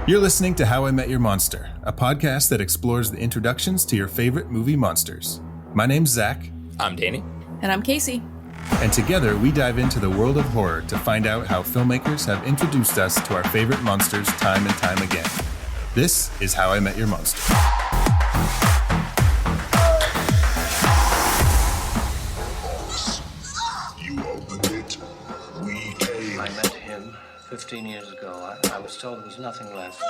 You're listening to How I Met Your Monster, a podcast that explores the introductions to your favorite movie monsters. My name's Zach. I'm Danny. And I'm Casey. And together we dive into the world of horror to find out how filmmakers have introduced us to our favorite monsters time and time again. This is How I Met Your Monster. You opened it. We came. I met him 15 years ago. I was told there was nothing left.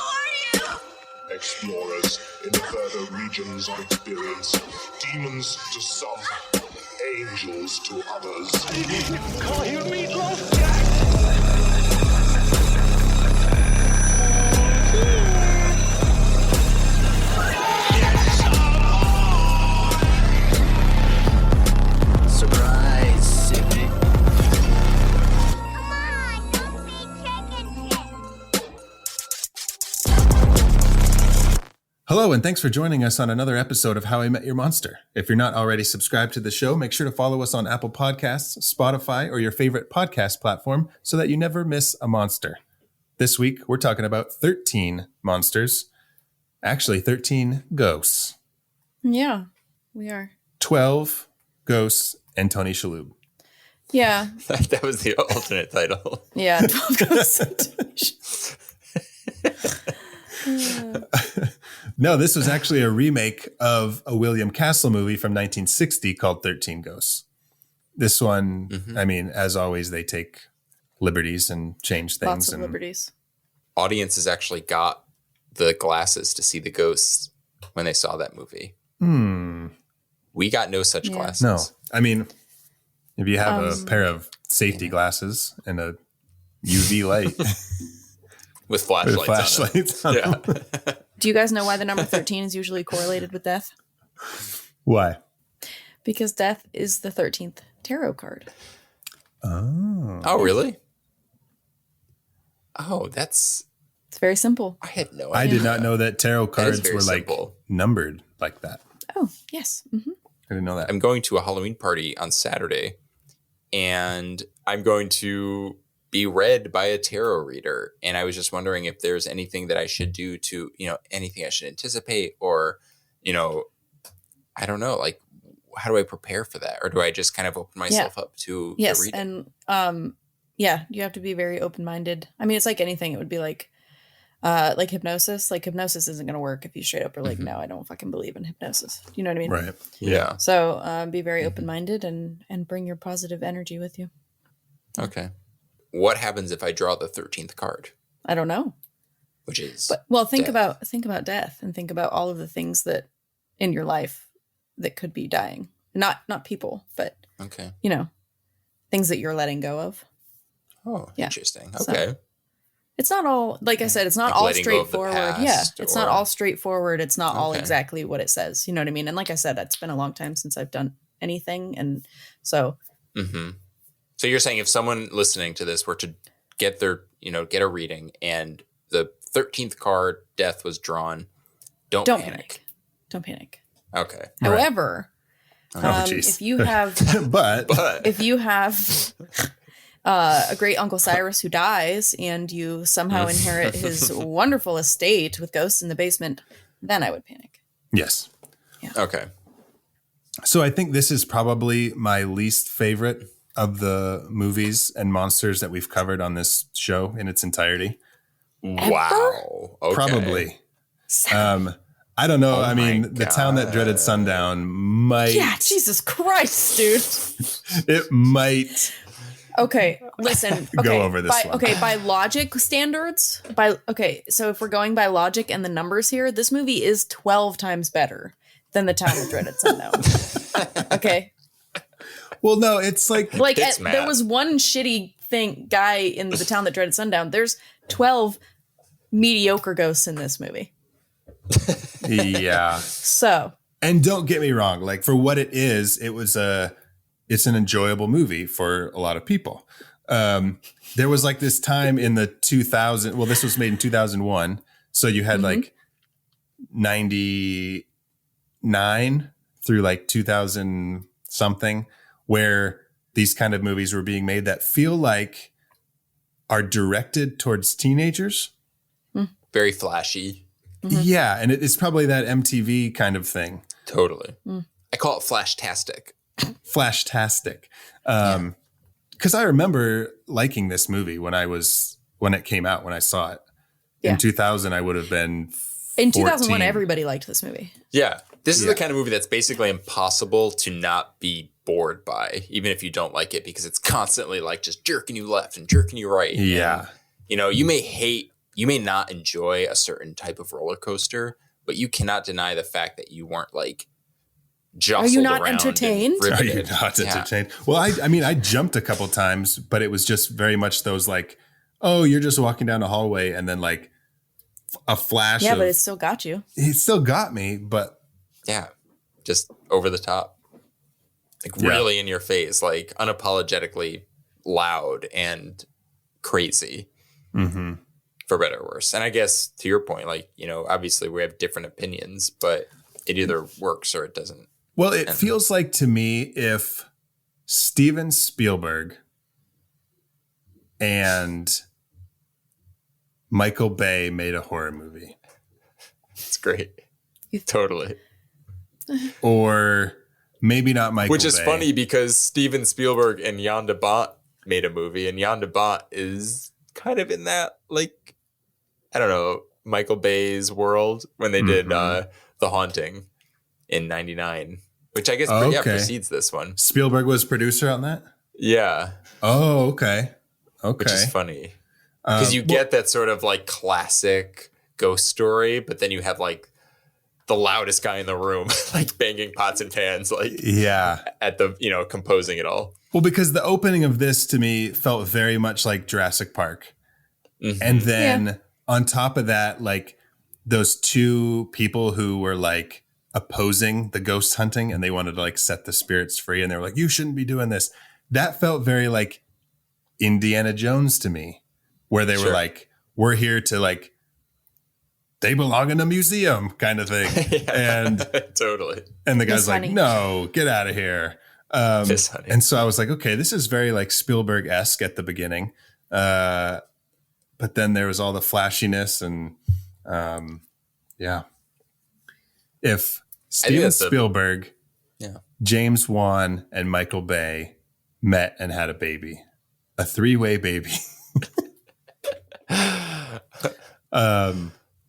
Explorers in further regions of experience. Demons to some, angels to others. Call you Meatloaf Surprise, Sydney. Hello, and thanks for joining us on another episode of How I Met Your Monster. If you're not already subscribed to the show, make sure to follow us on Apple Podcasts, Spotify, or your favorite podcast platform so that you never miss a monster. This week, we're talking about 13 monsters. Actually, 13 ghosts. Yeah, we are. 12 ghosts and Tony Shalhoub. Yeah. That was the alternate title. Yeah, 12 ghosts. No, this was actually a remake of a William Castle movie from 1960 called 13 Ghosts. This one, I mean, as always, they take liberties and change things. Lots of liberties. Audiences actually got the glasses to see the ghosts when they saw that movie. We got no such glasses. No, I mean, if you have a pair of safety glasses and a UV light With flashlights, on Yeah. them. Do you guys know why the number 13 is usually correlated with death? Why? Because death is the 13th tarot card. Oh, really? Oh, that's... It's very simple. I had no I idea. did not know that tarot That is cards very were like simple. numbered like that. Oh, yes. Mm-hmm. I didn't know that. I'm going to a Halloween party on Saturday, and I'm going to be read by a tarot reader. And I was just wondering if there's anything that I should do to, anything I should anticipate, or, I don't know, like, how do I prepare for that? Or do I just kind of open myself up to the Yes. reading? And you have to be very open-minded. I mean, it's like anything. It would be like hypnosis. Like hypnosis isn't going to work if you straight up are like, no, I don't fucking believe in hypnosis. You know what I mean? Right. Yeah. So be very open-minded and bring your positive energy with you. Okay. What happens if I draw the 13th card? I don't know. Which is... Think death. about death, and think about all of the things that in your life that could be dying. Not people, but Okay. Things that you're letting go of. Oh, Yeah. interesting. So- Okay. It's not all, like I said, it's not Like all letting go of the straightforward. past, It's or- not all straightforward. It's not all Okay. exactly what it says. You know what I mean? And like I said, it's been a long time since I've done anything. And so Mm-hmm. So you're saying if someone listening to this were to get their, get a reading and the 13th card, death, was drawn, don't panic. Don't panic. Okay. However, geez. if you have But if you have a great Uncle Cyrus who dies and you somehow inherit his wonderful estate with ghosts in the basement, then I would panic. yes. Okay. So I think this is probably my least favorite of the movies and monsters that we've covered on this show in its entirety. Wow. Okay. Probably. I don't know. Oh I mean, my The Town That Dreaded Sundown might. Yeah, Jesus Christ, dude. It might. Okay, listen. Okay, Go over this one. Okay, by logic standards, so if we're going by logic and the numbers here, this movie is 12 times better than The Town That Dreaded Sundown. Okay. Well, no, it's like It's there was one shitty guy in The Town That Dreaded Sundown. There's 12 mediocre ghosts in this movie. yeah. So, And don't get me wrong, like for what it is, it's an enjoyable movie for a lot of people. There was like this time in the 2000, well, this was made in 2001. So you had like 99 through like 2000 something, where these kind of movies were being made that feel like are directed towards teenagers very flashy. Yeah, and it's probably that MTV kind of thing. Totally. I call it flashtastic. Flashtastic. Because I remember liking this movie when it came out, when I saw it. Yeah. In 2000, I would have been 14. In 2001, everybody liked this movie. Yeah. This is the kind of movie that's basically impossible to not be bored by, even if you don't like it, because it's constantly like just jerking you left and jerking you right. Yeah. And, you may not enjoy a certain type of roller coaster, but you cannot deny the fact that you weren't like jostled Are you not around and entertained? Are you riveted. not entertained? Well, I jumped a couple times, but it was just very much those like, oh, you're just walking down a hallway and then like a flash. Yeah, but it still got you. It still got me, but Yeah. Just over the top. Like really in your face, like unapologetically loud and crazy. Mm-hmm. For better or worse. And I guess to your point, like, obviously we have different opinions, but it either works or it doesn't. Well, it feels like to me if Steven Spielberg and Michael Bay made a horror movie. It's great. Totally. Or maybe not Michael Bay. Which is funny because Steven Spielberg and Jan de Bont made a movie, and Jan de Bont is kind of in that, like, I don't know, Michael Bay's world when they did The Haunting in 99, which I guess precedes this one. Spielberg was producer on that? Yeah. Oh, okay. Okay. Which is funny. Because you get that sort of like classic ghost story, but then you have like the loudest guy in the room, like banging pots and pans, like at the, composing it all. Well, because the opening of this to me felt very much like Jurassic Park. Mm-hmm. And then on top of that, like those two people who were like opposing the ghost hunting and they wanted to like set the spirits free. And they were like, you shouldn't be doing this. That felt very like Indiana Jones to me, where they were like, we're here to like, they belong in a museum kind of thing. And totally. And the guy's like, no, get out of here. And so I was like, okay, this is very like Spielberg-esque at the beginning. But then there was all the flashiness and if Steven Spielberg, James Wan, and Michael Bay met and had a baby, a 3-way baby.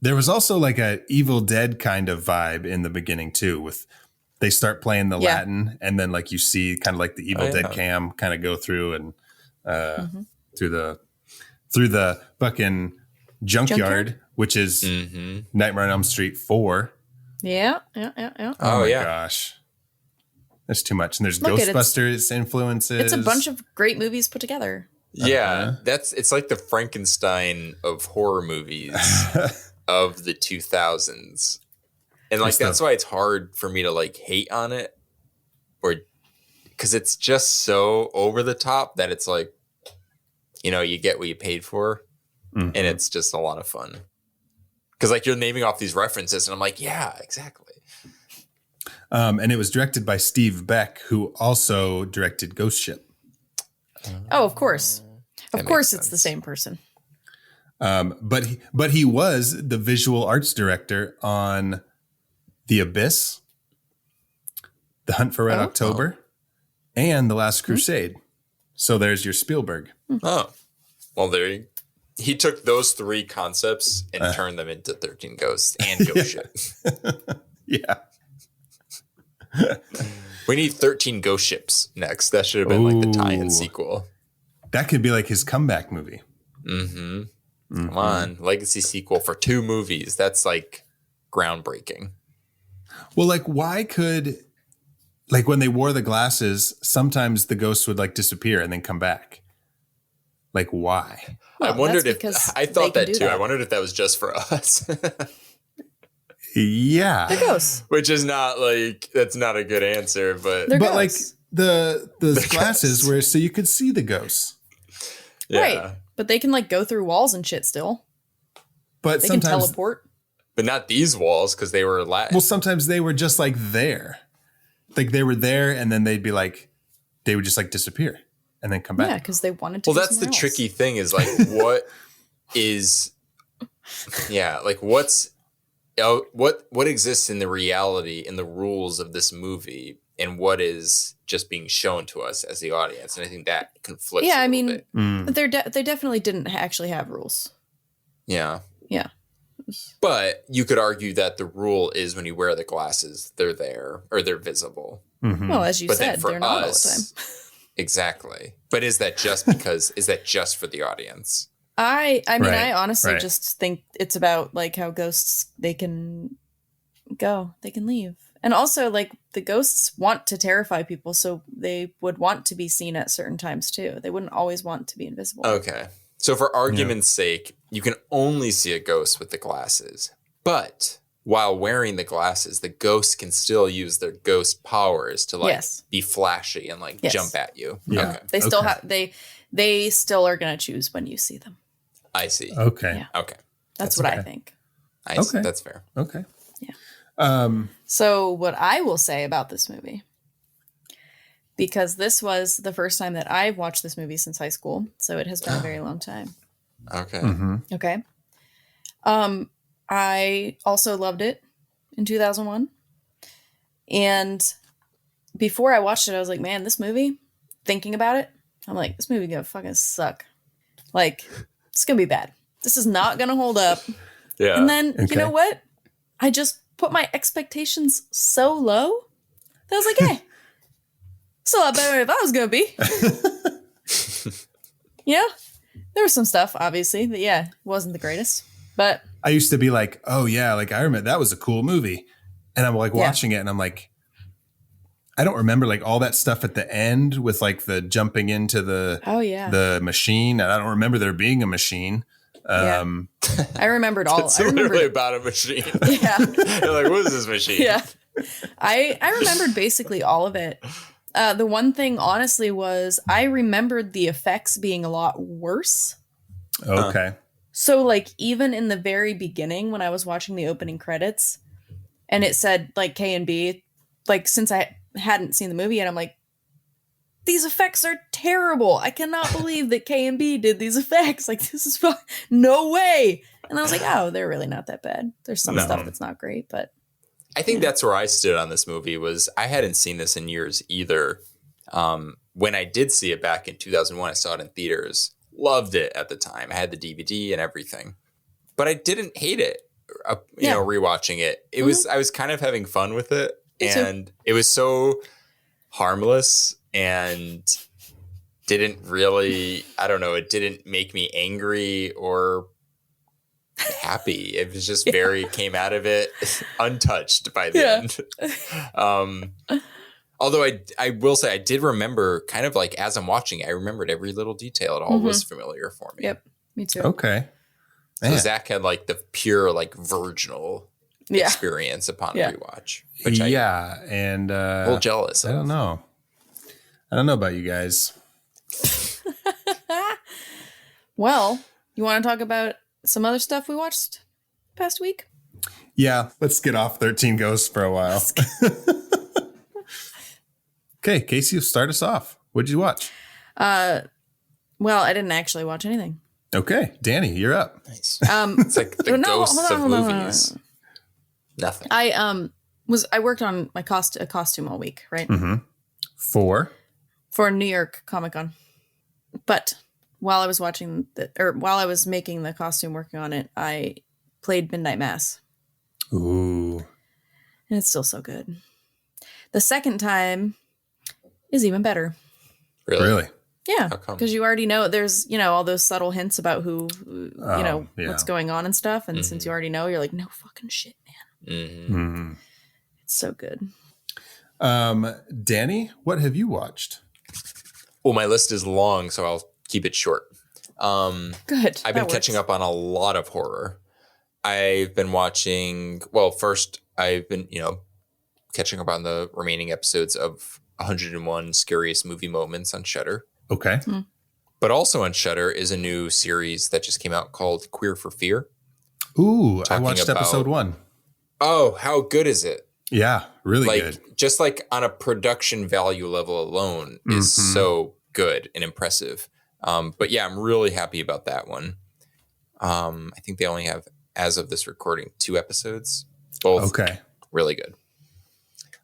There was also like a Evil Dead kind of vibe in the beginning too, with they start playing the Latin and then like you see kind of like the Evil Dead cam kind of go through and through the fucking junkyard, which is Nightmare on Elm Street 4. Yeah. Oh my gosh. There's too much. And there's Ghostbusters influences. It's a bunch of great movies put together. Yeah, it's like the Frankenstein of horror movies of the 2000s. And like that's why it's hard for me to like hate on it, or because it's just so over the top that it's like, you get what you paid for, and it's just a lot of fun. Because like you're naming off these references, and I'm like, yeah, exactly. And it was directed by Steve Beck, who also directed Ghost Ship. Oh, of course. Of course it's the same person. But he was the visual arts director on The Abyss, The Hunt for Red October, and The Last Crusade. So there's your Spielberg. Oh, well, he took those 3 concepts and turned them into 13 Ghosts and Ghost Ship. Yeah. We need 13 Ghost Ships next. That should have been like the tie-in sequel. That could be like his comeback movie. Come on. Legacy sequel for 2 movies. That's like groundbreaking. Well, like why could, like when they wore the glasses, sometimes the ghosts would like disappear and then come back. Like why? Well, I wondered if, I thought that too. That. I wondered if that was just for us. Yeah. They're ghosts. Which is not like, that's not a good answer, but. They're but ghosts. like the glasses were so you could see the ghosts. Yeah. Right. But they can like go through walls and shit still. But they sometimes can teleport. But not these walls because they were Latin. Well, sometimes they were just like there. Like they were there and then they'd be like, they would just like disappear and then come back. Yeah, because they wanted to. Well, that's the tricky thing is like, what is Yeah, like what exists in the reality, in the rules of this movie, and what is just being shown to us as the audience, and I think that conflicts. Yeah, a I little mean, bit. they definitely didn't actually have rules. Yeah. Yeah. But you could argue that the rule is when you wear the glasses, they're there or they're visible. Well, as you said, they're not all the time. Exactly. But is that just because, is that just for the audience? I mean, Right, I honestly right. just think it's about like how ghosts, they can go, they can leave. And also like the ghosts want to terrify people. So they would want to be seen at certain times too. They wouldn't always want to be invisible. Okay. So for argument's sake, you can only see a ghost with the glasses. But while wearing the glasses, the ghosts can still use their ghost powers to like be flashy and like jump at you. Yeah. Okay. They still have, they still are going to choose when you see them. I see. Okay. Yeah. Okay. That's what I think. I see. That's fair. Okay. Yeah. So what I will say about this movie, because this was the first time that I've watched this movie since high school, so it has been a very long time. Okay. Okay. I also loved it in 2001. And before I watched it, I was like, man, this movie, thinking about it, I'm like, this movie gonna fucking suck. Like, it's gonna be bad. This is not gonna hold up. Yeah. And then, you know what? I just put my expectations so low that I was like, hey, it's a lot better than if I was gonna be. Yeah. There was some stuff, obviously, that, wasn't the greatest. But I used to be like, oh yeah, like I remember that was a cool movie. And I'm like watching it and I'm like, I don't remember like all that stuff at the end with like the jumping into the machine. And I don't remember there being a machine. I remembered all. It's literally about a machine. Yeah. You're like, what is this machine? Yeah. I remembered basically all of it. The one thing, honestly, was I remembered the effects being a lot worse. Okay. So, like, even in the very beginning, when I was watching the opening credits, and it said, like, K and B, like, since I hadn't seen the movie, and I'm like, these effects are terrible. I cannot believe that K and B did these effects. Like, this is no way. And I was like, oh, they're really not that bad. There's some stuff that's not great, but I think that's where I stood on this movie. Was I hadn't seen this in years either. When I did see it back in 2001, I saw it in theaters. Loved it at the time. I had the DVD and everything, but I didn't hate it. You know, rewatching it, I was kind of having fun with it, and it was so harmless and didn't really. I don't know. It didn't make me angry or happy. It was just came out of it untouched by the end. Although I will say I did remember kind of like as I'm watching it, I remembered every little detail. It all was familiar for me. Yep, me too. Okay. So Zach had like the pure like virginal experience upon rewatch. Which and a little jealous of. I don't know about you guys. Well, you want to talk about some other stuff we watched past week? Yeah, let's get off 13 Ghosts for a while. Okay, Casey, start us off. What did you watch? Well, I didn't actually watch anything. Okay, Danny, you're up. Nice. It's like the ghosts of movies. Nothing. I worked on a costume all week, right? Mm-hmm. For New York Comic Con. But while I was while I was making the costume, working on it, I played Midnight Mass. Ooh. And it's still so good. The second time is even better. Really? Yeah, because you already know there's, all those subtle hints about what's going on and stuff. And since you already know, you're like, no fucking shit, man. Mm-hmm. It's so good. Danny, what have you watched? Well, my list is long, so I'll keep it short. Good. I've been catching up on a lot of horror. I've been watching, first I've been, catching up on the remaining episodes of 101 Scariest Movie Moments on Shudder. Okay. But also on Shudder is a new series that just came out called Queer for Fear. Ooh, I watched episode 1. Oh, how good is it? Yeah, really good. Just like on a production value level alone is so good and impressive. But yeah, I'm really happy about that one. I think they only have as of this recording, 2 episodes. Both really good.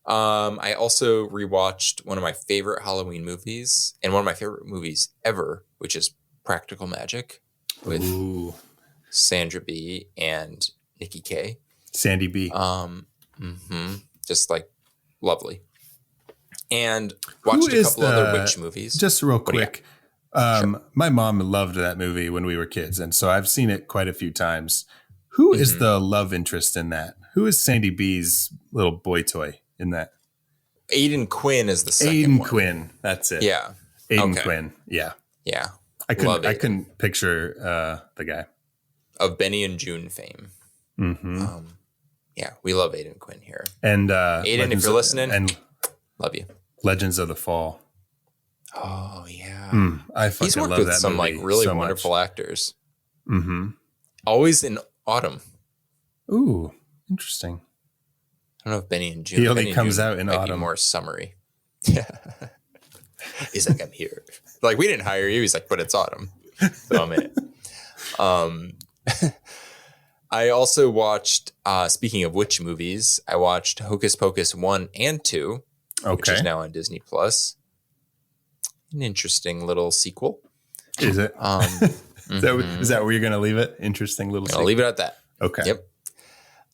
I also rewatched one of my favorite Halloween movies and one of my favorite movies ever, which is Practical Magic with Sandra Bee and Nikki K. Sandy B. Just like lovely. And watched a couple other witch movies. Just real quick. Sure. My mom loved that movie when we were kids, and so I've seen it quite a few times. Who is the love interest in that? Who is Sandy B's little boy toy in that? Aiden Quinn is the second one. Aiden Quinn. That's it. Yeah. Aiden Quinn. Yeah. Yeah. I couldn't picture the guy. Of Benny and June fame. Yeah, we love Aiden Quinn here. And Aiden, if you're listening, and love you. Legends of the Fall. Oh yeah, I fucking He's worked love with that some movie like really so wonderful much. actors. Always in autumn. Ooh, interesting. I don't know if Benny and June. He only Benny and comes June out in might autumn. Be more summery. Yeah. He's like, I'm here. Like, we didn't hire you. He's like, but it's autumn. So I'm in it. I also watched, speaking of witch movies, I watched Hocus Pocus 1 and 2, which is now on Disney Plus. An interesting little sequel. Is it? Is that where you're going to leave it? Interesting little sequel. I'll leave it at that. Okay. Yep.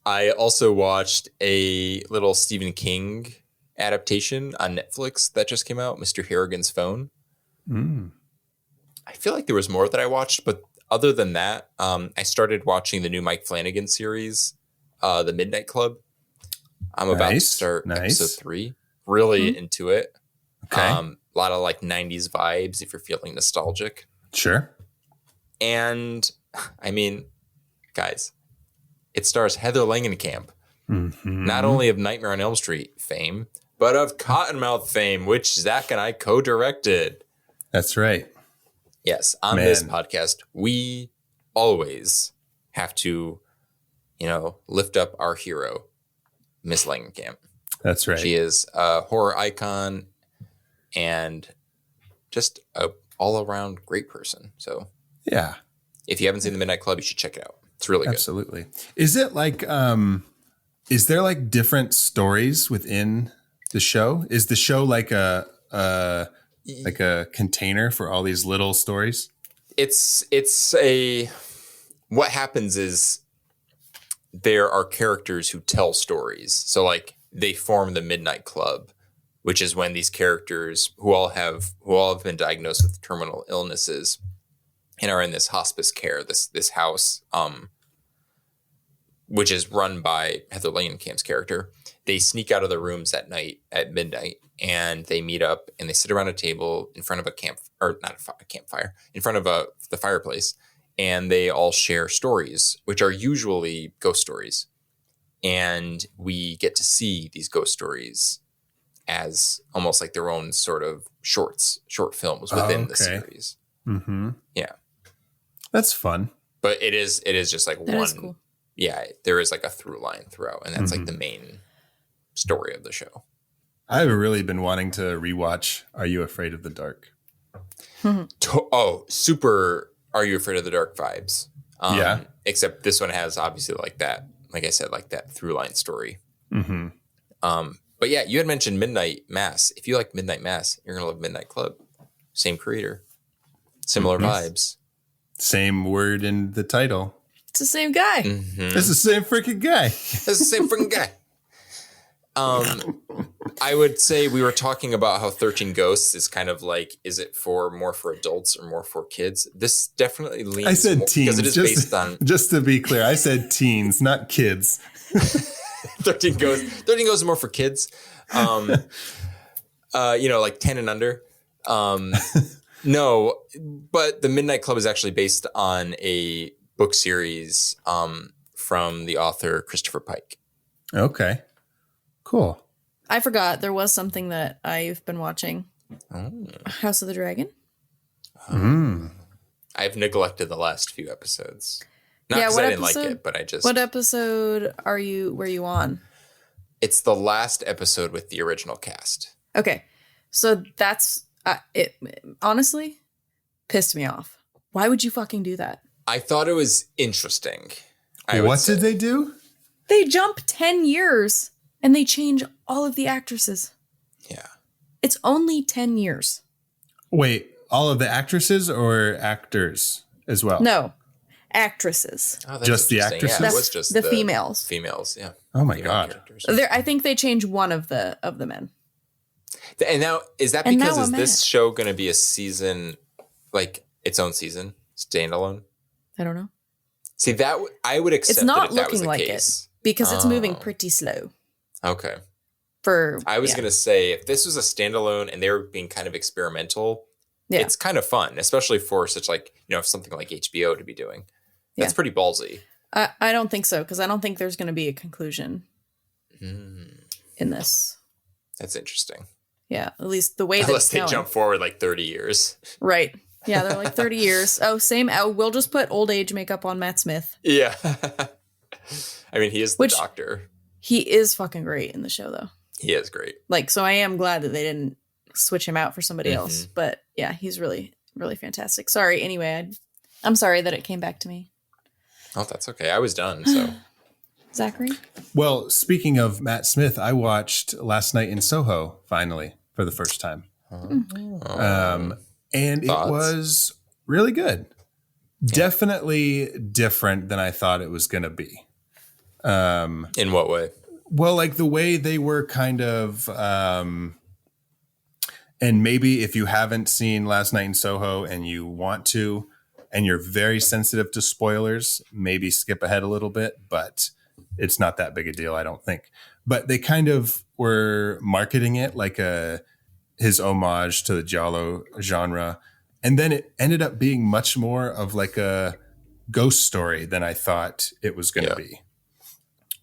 I also watched a little Stephen King adaptation on Netflix that just came out, Mr. Harrigan's Phone. I feel like there was more that I watched, but other than that, I started watching the new Mike Flanagan series, The Midnight Club. I'm about to start episode 3. Really into it. Okay. A lot of like 90s vibes if you're feeling nostalgic. Sure. And I mean, guys, it stars Heather Langenkamp, not only of Nightmare on Elm Street fame, but of Cottonmouth fame, which Zach and I co-directed. That's right. Yes, on this podcast, we always have to, lift up our hero, Miss Langenkamp. That's right. She is a horror icon and just a all-around great person. So, yeah, if you haven't seen The Midnight Club, you should check it out. It's really good. Absolutely. Is it like, is there like different stories within the show? Is the show like a container for all these little stories? What happens is there are characters who tell stories. So like they form the Midnight Club, which is when these characters who all have been diagnosed with terminal illnesses and are in this hospice care, this house, which is run by Heather Langenkamp's character. They sneak out of the rooms at night at midnight and they meet up and they sit around a table in front of a campfire, in front of the fireplace. And they all share stories, which are usually ghost stories. And we get to see these ghost stories as almost like their own sort of short films within the series. Yeah. That's fun. But it is just like that one. Is cool. Yeah, there is like a through line throughout, and that's like the main story of the show. I've really been wanting to rewatch Are You Afraid of the Dark? Super Are You Afraid of the Dark vibes. Yeah. Except this one has obviously like that, like I said, like that through line story. But yeah, you had mentioned Midnight Mass. If you like Midnight Mass, you're going to love Midnight Club. Same creator. Similar vibes. Same word in the title. It's the same guy. It's the same freaking guy. It's the same freaking guy. I would say we were talking about how 13 Ghosts is kind of like, is it more for adults or more for kids? This definitely leans. I said teens. Because it is based on. Just to be clear, I said teens, not kids. 13 Ghosts is more for kids. Like 10 and under. No, but the Midnight Club is actually based on a book series from the author Christopher Pike. Okay. Cool. I forgot there was something that I've been watching. House of the Dragon. I've neglected the last few episodes. Not because I didn't like it, but I just... What episode were you on? It's the last episode with the original cast. Okay. So that's... it honestly pissed me off. Why would you fucking do that? I thought it was interesting. What did they do? They jump 10 years and they change all of the actresses. Yeah. It's only 10 years. Wait, all of the actresses or actors as well? No, actresses. Oh, that's Just the interesting. actresses? Yeah, it was just The females. Females, yeah. Oh my Female God. characters. I think they change one of the men. And now, is that And because now is I'm this mad. show going to be a season, like its own season, standalone? I don't know. See, that I would accept It's not it if that was looking the like case. it because it's moving Oh. pretty slow. Okay. I I was going to say, if this was a standalone and they were being kind of experimental, it's kind of fun, especially for such like, something like HBO to be doing. That's pretty ballsy. I don't think so because I don't think there's going to be a conclusion in this. That's interesting. Yeah, at least the way that Unless it's they going. jump forward like 30 years. Right. Yeah, they're like 30 years. Oh, same. We'll just put old age makeup on Matt Smith. Yeah. I mean, he is the Which- doctor. He is fucking great in the show, though. He is great. Like, so I am glad that they didn't switch him out for somebody else. But yeah, he's really, really fantastic. Sorry. Anyway, I'm sorry that it came back to me. Oh, that's okay. I was done, so. Zachary? Well, speaking of Matt Smith, I watched Last Night in Soho finally for the first time. And Thoughts? it was really good. Definitely different than I thought it was going to be. In what way? Well, like the way they were kind of, and maybe if you haven't seen Last Night in Soho and you want to, and you're very sensitive to spoilers, maybe skip ahead a little bit, but it's not that big a deal, I don't think. But they kind of were marketing it like his homage to the giallo genre. And then it ended up being much more of like a ghost story than I thought it was going to be,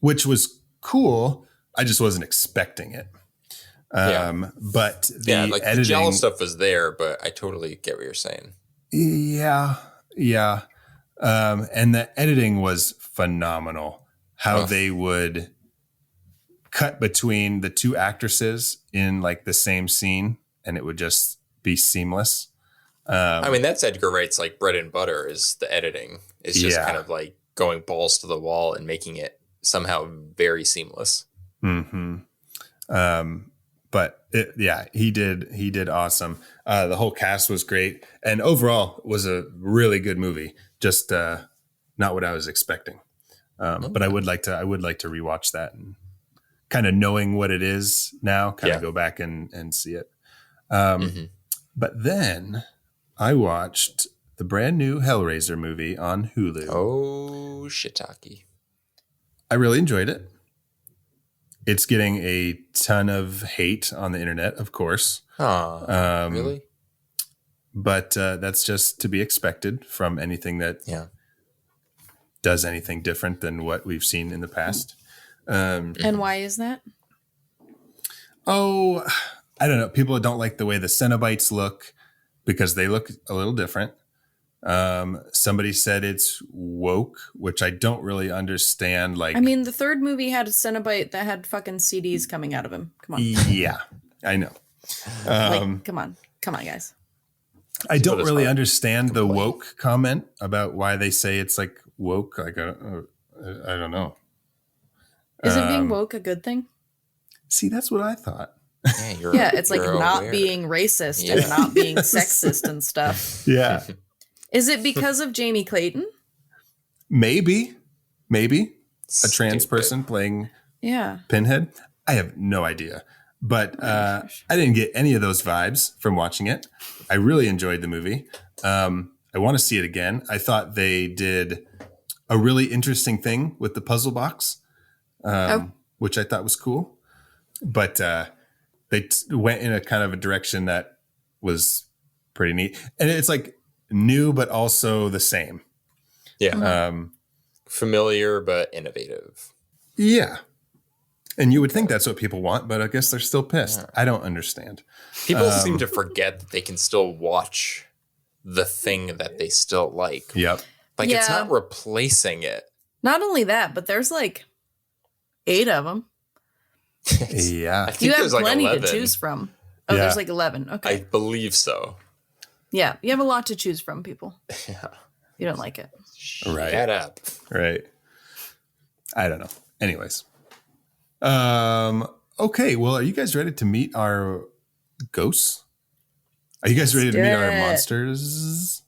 which was cool. I just wasn't expecting it. But the like editing, the Jello stuff was there, but I totally get what you're saying. yeah. And the editing was phenomenal. How they would cut between the two actresses in like the same scene, and it would just be seamless. I mean, that's Edgar Wright's like bread and butter is the editing. It's just kind of like going balls to the wall and making it somehow very seamless. Mm-hmm. But he did awesome. The whole cast was great, and overall was a really good movie. Just not what I was expecting. But I would like to rewatch that and kind of knowing what it is now, kind of go back and see it. But then I watched the brand new Hellraiser movie on Hulu. Oh, shiitake. I really enjoyed it. It's getting a ton of hate on the internet, of course. Really? But that's just to be expected from anything that does anything different than what we've seen in the past. And why is that? Oh, I don't know. People don't like the way the Cenobites look because they look a little different. Somebody said it's woke, which I don't really understand. Like, I mean, the third movie had a Cenobite that had fucking CDs coming out of him. Come on. Yeah, I know. Come on, guys. I don't really understand the woke comment about why they say it's like woke. Like, I don't know. Isn't being woke a good thing? See, that's what I thought. Yeah, it's like not being racist and not being sexist and stuff. Yeah. Is it because of Jamie Clayton? Maybe a trans person playing Pinhead. I have no idea, but I didn't get any of those vibes from watching it. I really enjoyed the movie. I want to see it again. I thought they did a really interesting thing with the puzzle box, which I thought was cool, but they went in a kind of a direction that was pretty neat. And it's like new, but also the same. Yeah. Familiar, but innovative. Yeah. And you would think that's what people want, but I guess they're still pissed. I don't understand. People seem to forget that they can still watch the thing that they still like. Yep. Like it's not replacing it. Not only that, but there's like 8 of them. Yeah. I think You have there's like plenty 11. to choose from. Oh, Yeah. there's like 11. Okay. I believe so. Yeah, you have a lot to choose from, people. Yeah. You don't like it. Right. Shut up. Right. I don't know. Anyways. Okay. Well, are you guys ready to meet our ghosts? Are you guys ready to meet our monsters?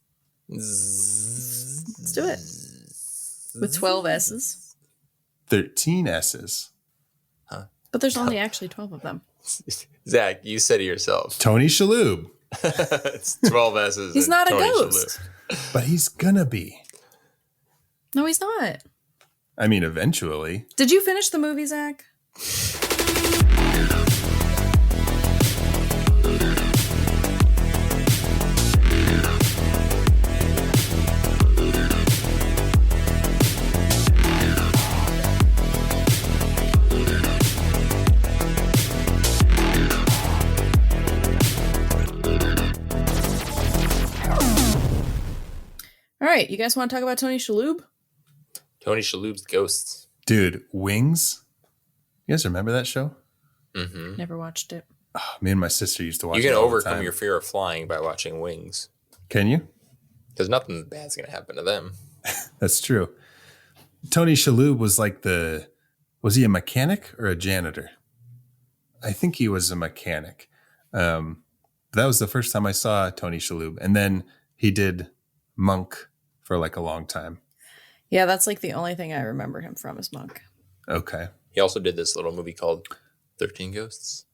Let's do it. With 12 S's. 13 S's. But there's only actually 12 of them. Zach, you said it yourself. Tony Shalhoub. It's 12 S's. He's not a Tony ghost. Shalhoub. But he's gonna be. No, he's not. I mean, eventually. Did you finish the movie, Zach? All right, you guys want to talk about Tony Shalhoub? Tony Shalhoub's Ghosts. Dude, Wings. You guys remember that show? Mm-hmm. Never watched it. Oh, me and my sister used to watch it. You can all the overcome time. your fear of flying by watching Wings. Can you? Because nothing bad's going to happen to them. That's true. Tony Shalhoub was like was he a mechanic or a janitor? I think he was a mechanic. That was the first time I saw Tony Shalhoub. And then he did Monk for like a long time. Yeah, that's like the only thing I remember him from is Monk. Okay. He also did this little movie called 13 Ghosts.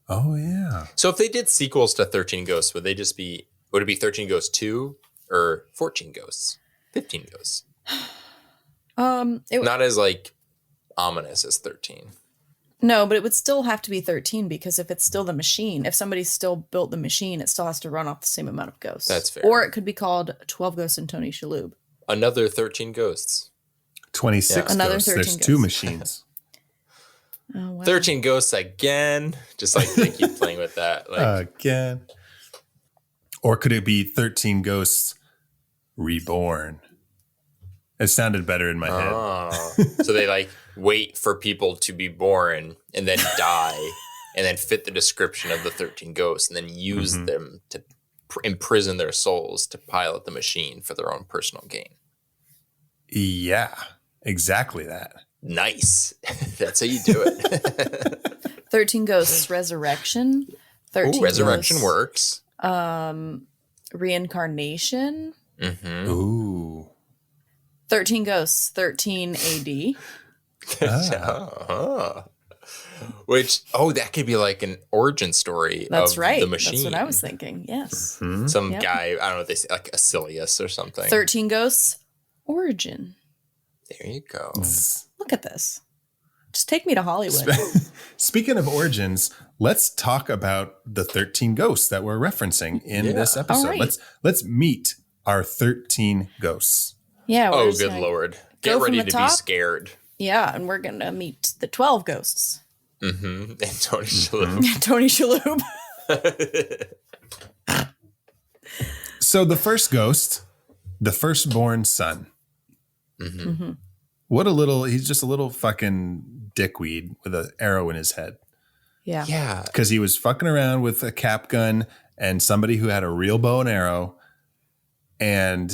Oh, yeah. So if they did sequels to 13 Ghosts, would it be 13 Ghosts 2 or 14 Ghosts? 15 Ghosts? Not as like ominous as 13. No, but it would still have to be 13 because if it's still the machine, if somebody still built the machine, it still has to run off the same amount of ghosts. That's fair. Or it could be called 12 Ghosts and Tony Shalhoub. Another 13 Ghosts. 26 Another ghosts. 13 There's two ghosts. machines. Oh, wow. 13 Ghosts again. Just like they keep playing with that. Like, Again. Or could it be 13 ghosts reborn? It sounded better in my head. oh. So they like wait for people to be born and then die and then fit the description of the 13 ghosts and then use them to imprison their souls to pilot the machine for their own personal gain. Yeah, exactly that. Nice. That's how you do it. 13 Ghosts Resurrection. 13 Ooh, resurrection Ghosts, works. Reincarnation. Mm-hmm. Ooh. 13 Ghosts, 13 AD. Which, that could be like an origin story That's of right. the machine. That's what I was thinking. Yes. Some Yep. guy, I don't know what they say, like Acilius or something. 13 Ghosts Origin. There you go. Look at this. Just take me to Hollywood. Speaking of origins, let's talk about the 13 ghosts that we're referencing in this episode. All right. Let's meet our 13 ghosts. Yeah. we're Oh, just good gonna Lord. go Get from ready the to be top. scared. Yeah, and we're going to meet the 12 ghosts. Mm-hmm. And Tony Shalhoub. Tony Shalhoub. So the first ghost, the firstborn son. Mm-hmm. He's just a little fucking dickweed with an arrow in his head. Yeah. Yeah. Because he was fucking around with a cap gun and somebody who had a real bow and arrow. And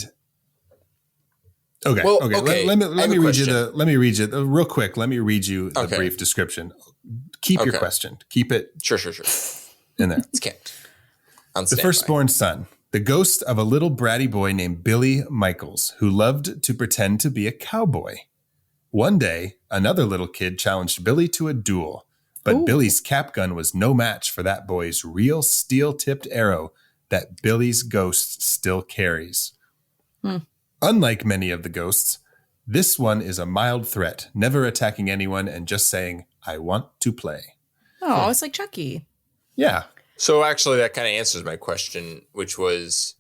okay. Well, Let I me have a read you question. let me read you real quick. Let me read you the Okay. brief description. Keep your Okay. question. Keep it Sure. in there. It's kept. On The standby. firstborn son, the ghost of a little bratty boy named Billy Michaels, who loved to pretend to be a cowboy. One day, another little kid challenged Billy to a duel, but Ooh. Billy's cap gun was no match for that boy's real steel-tipped arrow that Billy's ghost still carries. Unlike many of the ghosts, this one is a mild threat, never attacking anyone and just saying, "I want to play." Oh, it's like Chucky. Yeah. So actually, that kind of answers my question, which was,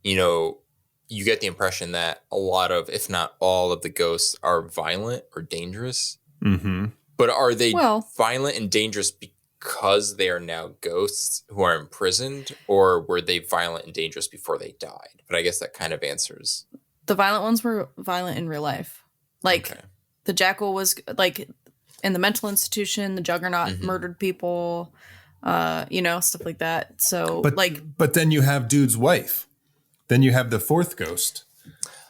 you get the impression that a lot of, if not all of the ghosts are violent or dangerous. Mm-hmm. But are they Well- violent and dangerous because they are now ghosts who are imprisoned, or were they violent and dangerous before they died? But I guess that kind of answers. The violent ones were violent in real life. Like Okay. the Jackal was like in the mental institution, the Juggernaut murdered people, stuff like that. So But then you have dude's wife. Then you have the fourth ghost.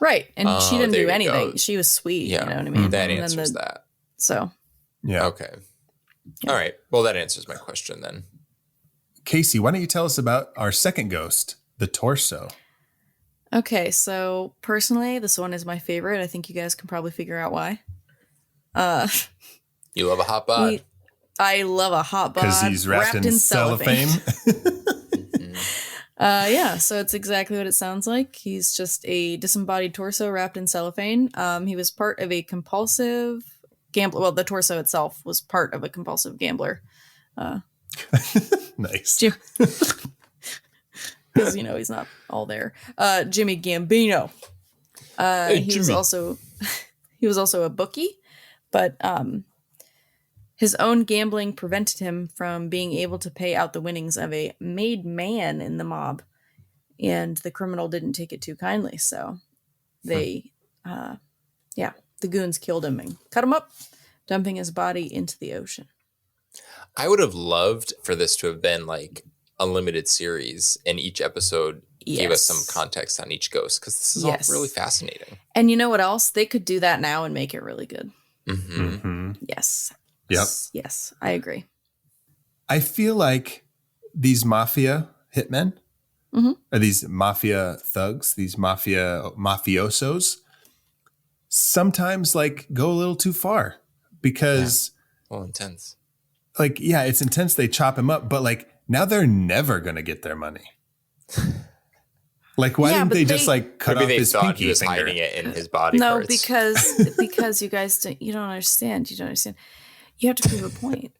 Right. And she didn't there do you anything. go. She was sweet. Yeah, You know what I mean? that And then answers that. So, Yeah. Okay. All right. Well, that answers my question then. Casey, why don't you tell us about our second ghost, the torso? okay. So personally, this one is my favorite. I think you guys can probably figure out why. You love a hot bod. I love a hot bod. Because he's wrapped in cellophane. Yeah, so it's exactly what it sounds like. He's just a disembodied torso wrapped in cellophane. He was part of a compulsive gambler. Well, the torso itself was part of a compulsive gambler. Nice. Because, he's not all there. Jimmy Gambino. He was also a bookie, but his own gambling prevented him from being able to pay out the winnings of a made man in the mob. And the criminal didn't take it too kindly. So the goons killed him and cut him up, dumping his body into the ocean. I would have loved for this to have been like a limited series, and each episode gave us some context on each ghost, because this is all really fascinating. And you know what else? They could do that now and make it really good. Mm-hmm. Mm-hmm. Yes. Yep. Yes, I agree. I feel like these mafia hitmen, or these mafia thugs, these mafiosos, sometimes like go a little too far, because Well, intense. like, yeah, it's intense. They chop him up, but like now they're never going to get their money. Like, why didn't they just like cut Maybe off they his thought pinky he was finger? hiding it in his body No, parts. because you guys you don't understand. You don't understand. You have to prove a point.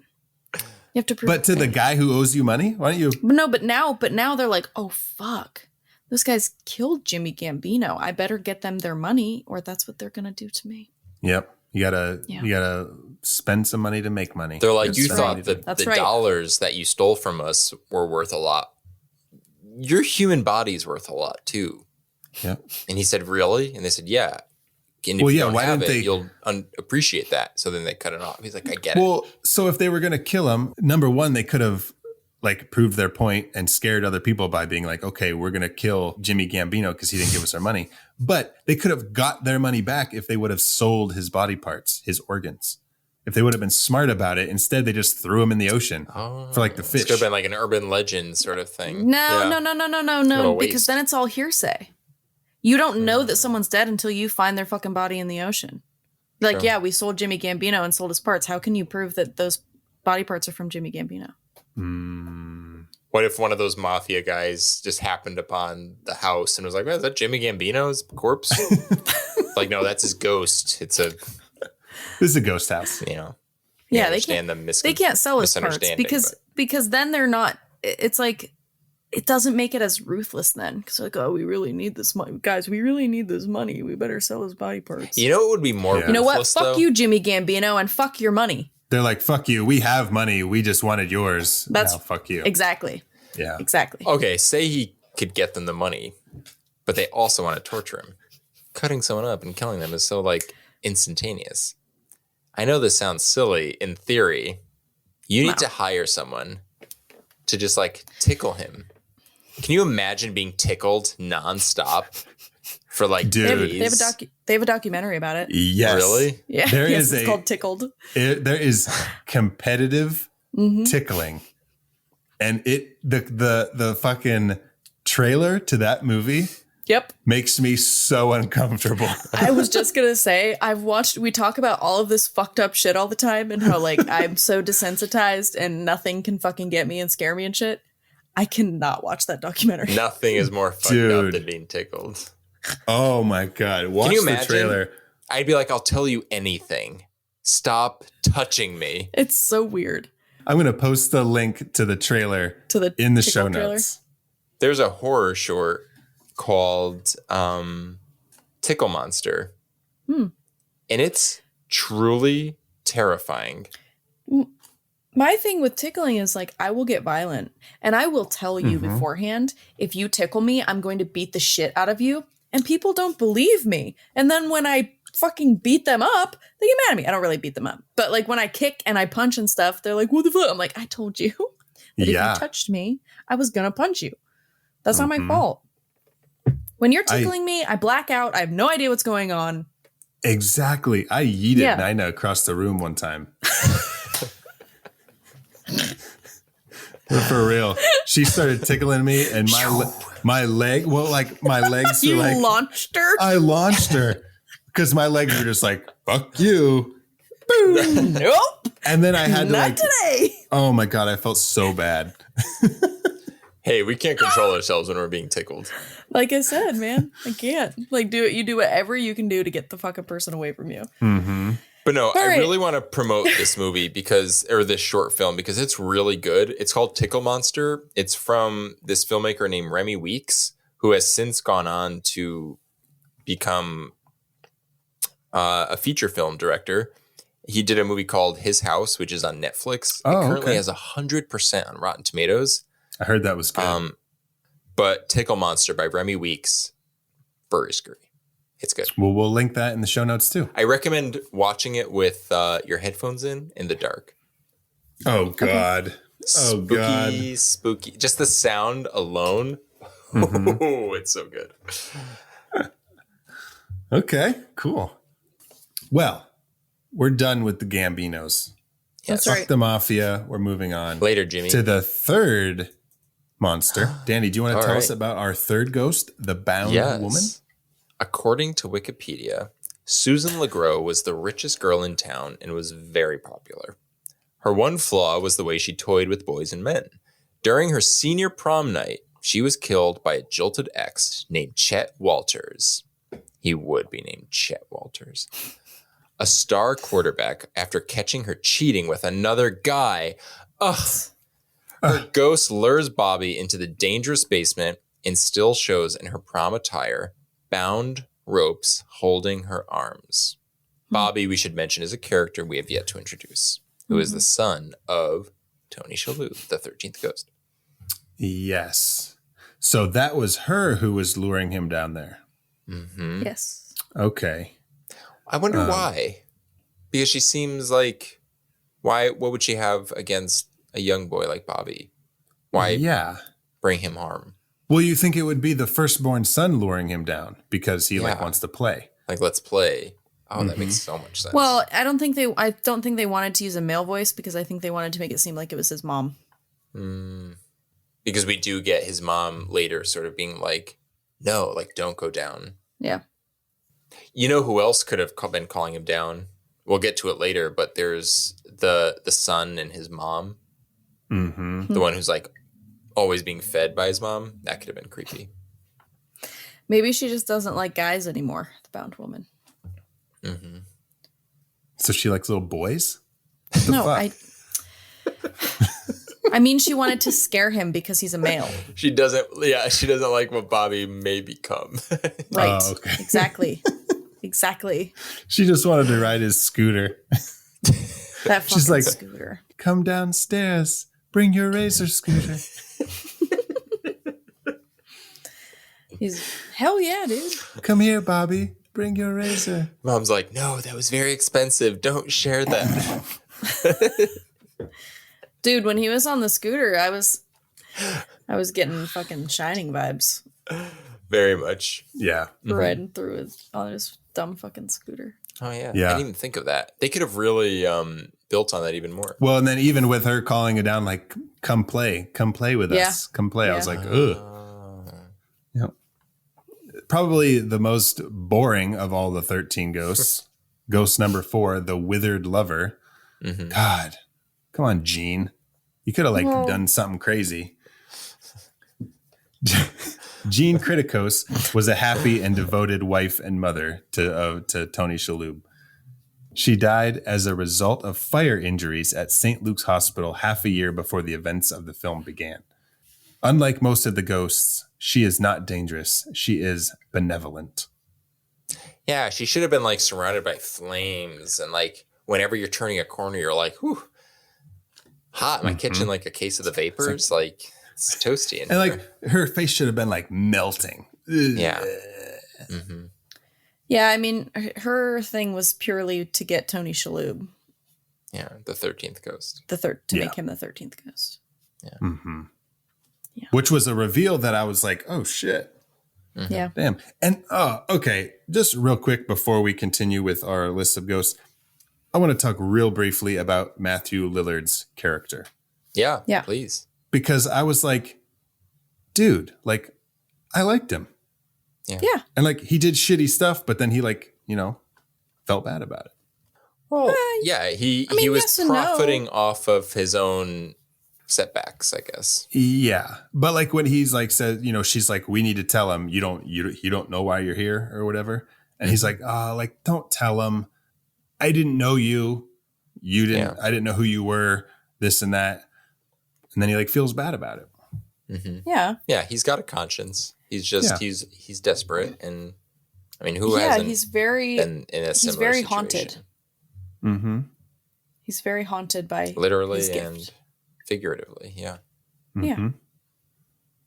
You have to prove. But to the guy who owes you money, why don't you? No, but now they're like, oh fuck, those guys killed Jimmy Gambino. I better get them their money, or that's what they're gonna do to me. Yep. You gotta spend some money to make money. They're like, That's you right. thought that That's the right. dollars that you stole from us were worth a lot. Your human body's worth a lot too. Yeah. And he said, really? And they said, yeah. And if Well, you yeah, don't why have didn't it, they- you'll appreciate that. So then they cut it off. He's like, I get it. Well, so if they were going to kill him, number one, they could have like proved their point and scared other people by being like, okay, we're going to kill Jimmy Gambino because he didn't give us our money. But they could have got their money back if they would have sold his body parts, his organs. If they would have been smart about it. Instead, they just threw him in the ocean for like the fish. This could have been like an urban legend sort of thing. No, Yeah. no, waste. because then it's all hearsay. You don't know that someone's dead until you find their fucking body in the ocean. Like, Sure. yeah, we sold Jimmy Gambino and sold his parts. How can you prove that those body parts are from Jimmy Gambino? What if one of those mafia guys just happened upon the house and was like, is that Jimmy Gambino's corpse? Like, no, that's his ghost. It's a, This is a ghost house. Yeah, they can't sell his parts because then they're not. It's like, it doesn't make it as ruthless then, because like, oh, we really need this money, guys. We really need this money. We better sell his body parts. You know what would be more Yeah. You know what? ruthless, Fuck though? you, Jimmy Gambino, and fuck your money. They're like, fuck you. We have money. We just wanted yours. That's now, fuck you. Exactly. Yeah. Exactly. Okay, say he could get them the money, but they also want to torture him. Cutting someone up and killing them is so like instantaneous. I know this sounds silly in theory. You need to hire someone to just like tickle him. Can you imagine being tickled nonstop for like Dude. days? They have a documentary about it. Yes. Really? Yeah. There yes, is it's a- called Tickled. There is competitive tickling. And the fucking trailer to that movie Yep. makes me so uncomfortable. I was just gonna say, we talk about all of this fucked up shit all the time and how like I'm so desensitized and nothing can fucking get me and scare me and shit. I cannot watch that documentary. Nothing is more fucked Dude. up than being tickled. Oh my God. Watch Can you the imagine? trailer. I'd be like, I'll tell you anything. Stop touching me. It's so weird. I'm going to post the link to the trailer To the in the Tickled show trailer. notes. There's a horror short called Tickle Monster. And it's truly terrifying. My thing with tickling is like, I will get violent and I will tell you beforehand, if you tickle me, I'm going to beat the shit out of you. And people don't believe me. And then when I fucking beat them up, they get mad at me. I don't really beat them up. But like when I kick and I punch and stuff, they're like, what the fuck? I'm like, I told you that if Yeah. you touched me, I was going to punch you. That's not my fault. When you're tickling me, I black out. I have no idea what's going on. Exactly. I yeeted Nina across the room one time. For real. She started tickling me and my leg, my legs You were like... launched her? I launched her because my legs were just like, fuck you. Boom. Nope. And then I had to Not today. Oh my God, I felt so bad. Hey, we can't control ourselves when we're being tickled. Like I said, man, I can't. Like, you do whatever you can do to get the fucking person away from you. Mm-hmm. But no, I right. really want to promote this movie or this short film because it's really good. It's called Tickle Monster. It's from this filmmaker named Remy Weeks, who has since gone on to become a feature film director. He did a movie called His House, which is on Netflix. It currently has 100% on Rotten Tomatoes. I heard that was good. But Tickle Monster by Remy Weeks, very scary. It's good. Well, we'll link that in the show notes too. I recommend watching it with your headphones in the dark. Oh God. Oh God. Spooky. Just the sound alone. Mm-hmm. Oh, it's so good. Okay, cool. Well, we're done with the Gambinos. That's Fuck right. the mafia. We're moving on. Later, Jimmy. To the third monster. Danny, do you want to All tell right. us about our third ghost, the bound woman? According to Wikipedia, Susan LeGros was the richest girl in town and was very popular. Her one flaw was the way she toyed with boys and men. During her senior prom night, she was killed by a jilted ex named Chet Walters. He would be named Chet Walters. A star quarterback after catching her cheating with another guy. Her ghost lures Bobby into the dangerous basement and still shows in her prom attire bound ropes holding her arms. Bobby, we should mention, is a character we have yet to introduce, who is the son of Tony Shalhoub, the 13th ghost. Yes. So that was her who was luring him down there. Mm-hmm. Yes. Okay. I wonder why. Because she seems like, what would she have against a young boy like Bobby? Why bring him harm? Well, you think it would be the firstborn son luring him down because he wants to play. Like, let's play. Oh, that makes so much sense. Well, I don't think they wanted to use a male voice because I think they wanted to make it seem like it was his mom. Because we do get his mom later sort of being like, no, like, don't go down. Yeah. You know who else could have been calling him down? We'll get to it later, but there's the son and his mom. Mm-hmm. The one who's like always being fed by his mom. That could have been creepy. Maybe she just doesn't like guys anymore, the bound woman. Mm-hmm. So she likes little boys? No, fuck? I mean, she wanted to scare him because he's a male. She doesn't like what Bobby may become. Right. Oh, okay. Exactly. Exactly. She just wanted to ride his scooter. That fucking She's like, scooter. come downstairs. Bring your razor scooter. Hell yeah, dude. Come here, Bobby. Bring your razor. Mom's like, no, that was very expensive. Don't share that. Dude, when he was on the scooter, I was getting fucking Shining vibes. Very much. Yeah. Riding through on his dumb fucking scooter. Oh, yeah. Yeah. I didn't even think of that. They could have really built on that even more. Well, and then even with her calling it down, like, come play with us. Come play. I was like, ugh. Yep. Probably the most boring of all the 13 ghosts. Ghost number 4, the withered lover. Mm-hmm. God, come on, Gene. You could have done something crazy. Jean Criticos was a happy and devoted wife and mother to Tony Shalhoub. She died as a result of fire injuries at St. Luke's Hospital half a year before the events of the film began. Unlike most of the ghosts, she is not dangerous. She is benevolent. Yeah, she should have been like surrounded by flames, and like whenever you're turning a corner, you're like, whew, hot. My kitchen, like a case of the vapors, like it's toasty. In And here. like her face should have been like melting. Yeah. Mm-hmm. Yeah, I mean, her thing was purely to get Tony Shalhoub, Yeah, the 13th ghost. to make him the 13th ghost. Mm-hmm. Yeah. Which was a reveal that I was like, oh shit. Yeah. Damn. And okay, just real quick before we continue with our list of ghosts, I want to talk real briefly about Matthew Lillard's character. Yeah, Yeah. please. Because I was like, dude, like, I liked him. Yeah. And like, he did shitty stuff, but then he like, you know, felt bad about it. Well, yeah, he was yes and no. profiting off of his own setbacks, I guess. Yeah. But like when he's like said, you know, she's like, we need to tell him you don't know why you're here or whatever. And he's like, like, don't tell him. I didn't know you. You didn't, I didn't know who you were, this and that. And then he like feels bad about it. Mm-hmm. Yeah. Yeah, he's got a conscience. He's just he's desperate, and I mean, who Yeah, hasn't? he's very been in a similar very situation? haunted. Mm-hmm. He's very haunted by Literally his gift. and figuratively. Yeah. Yeah. Mm-hmm.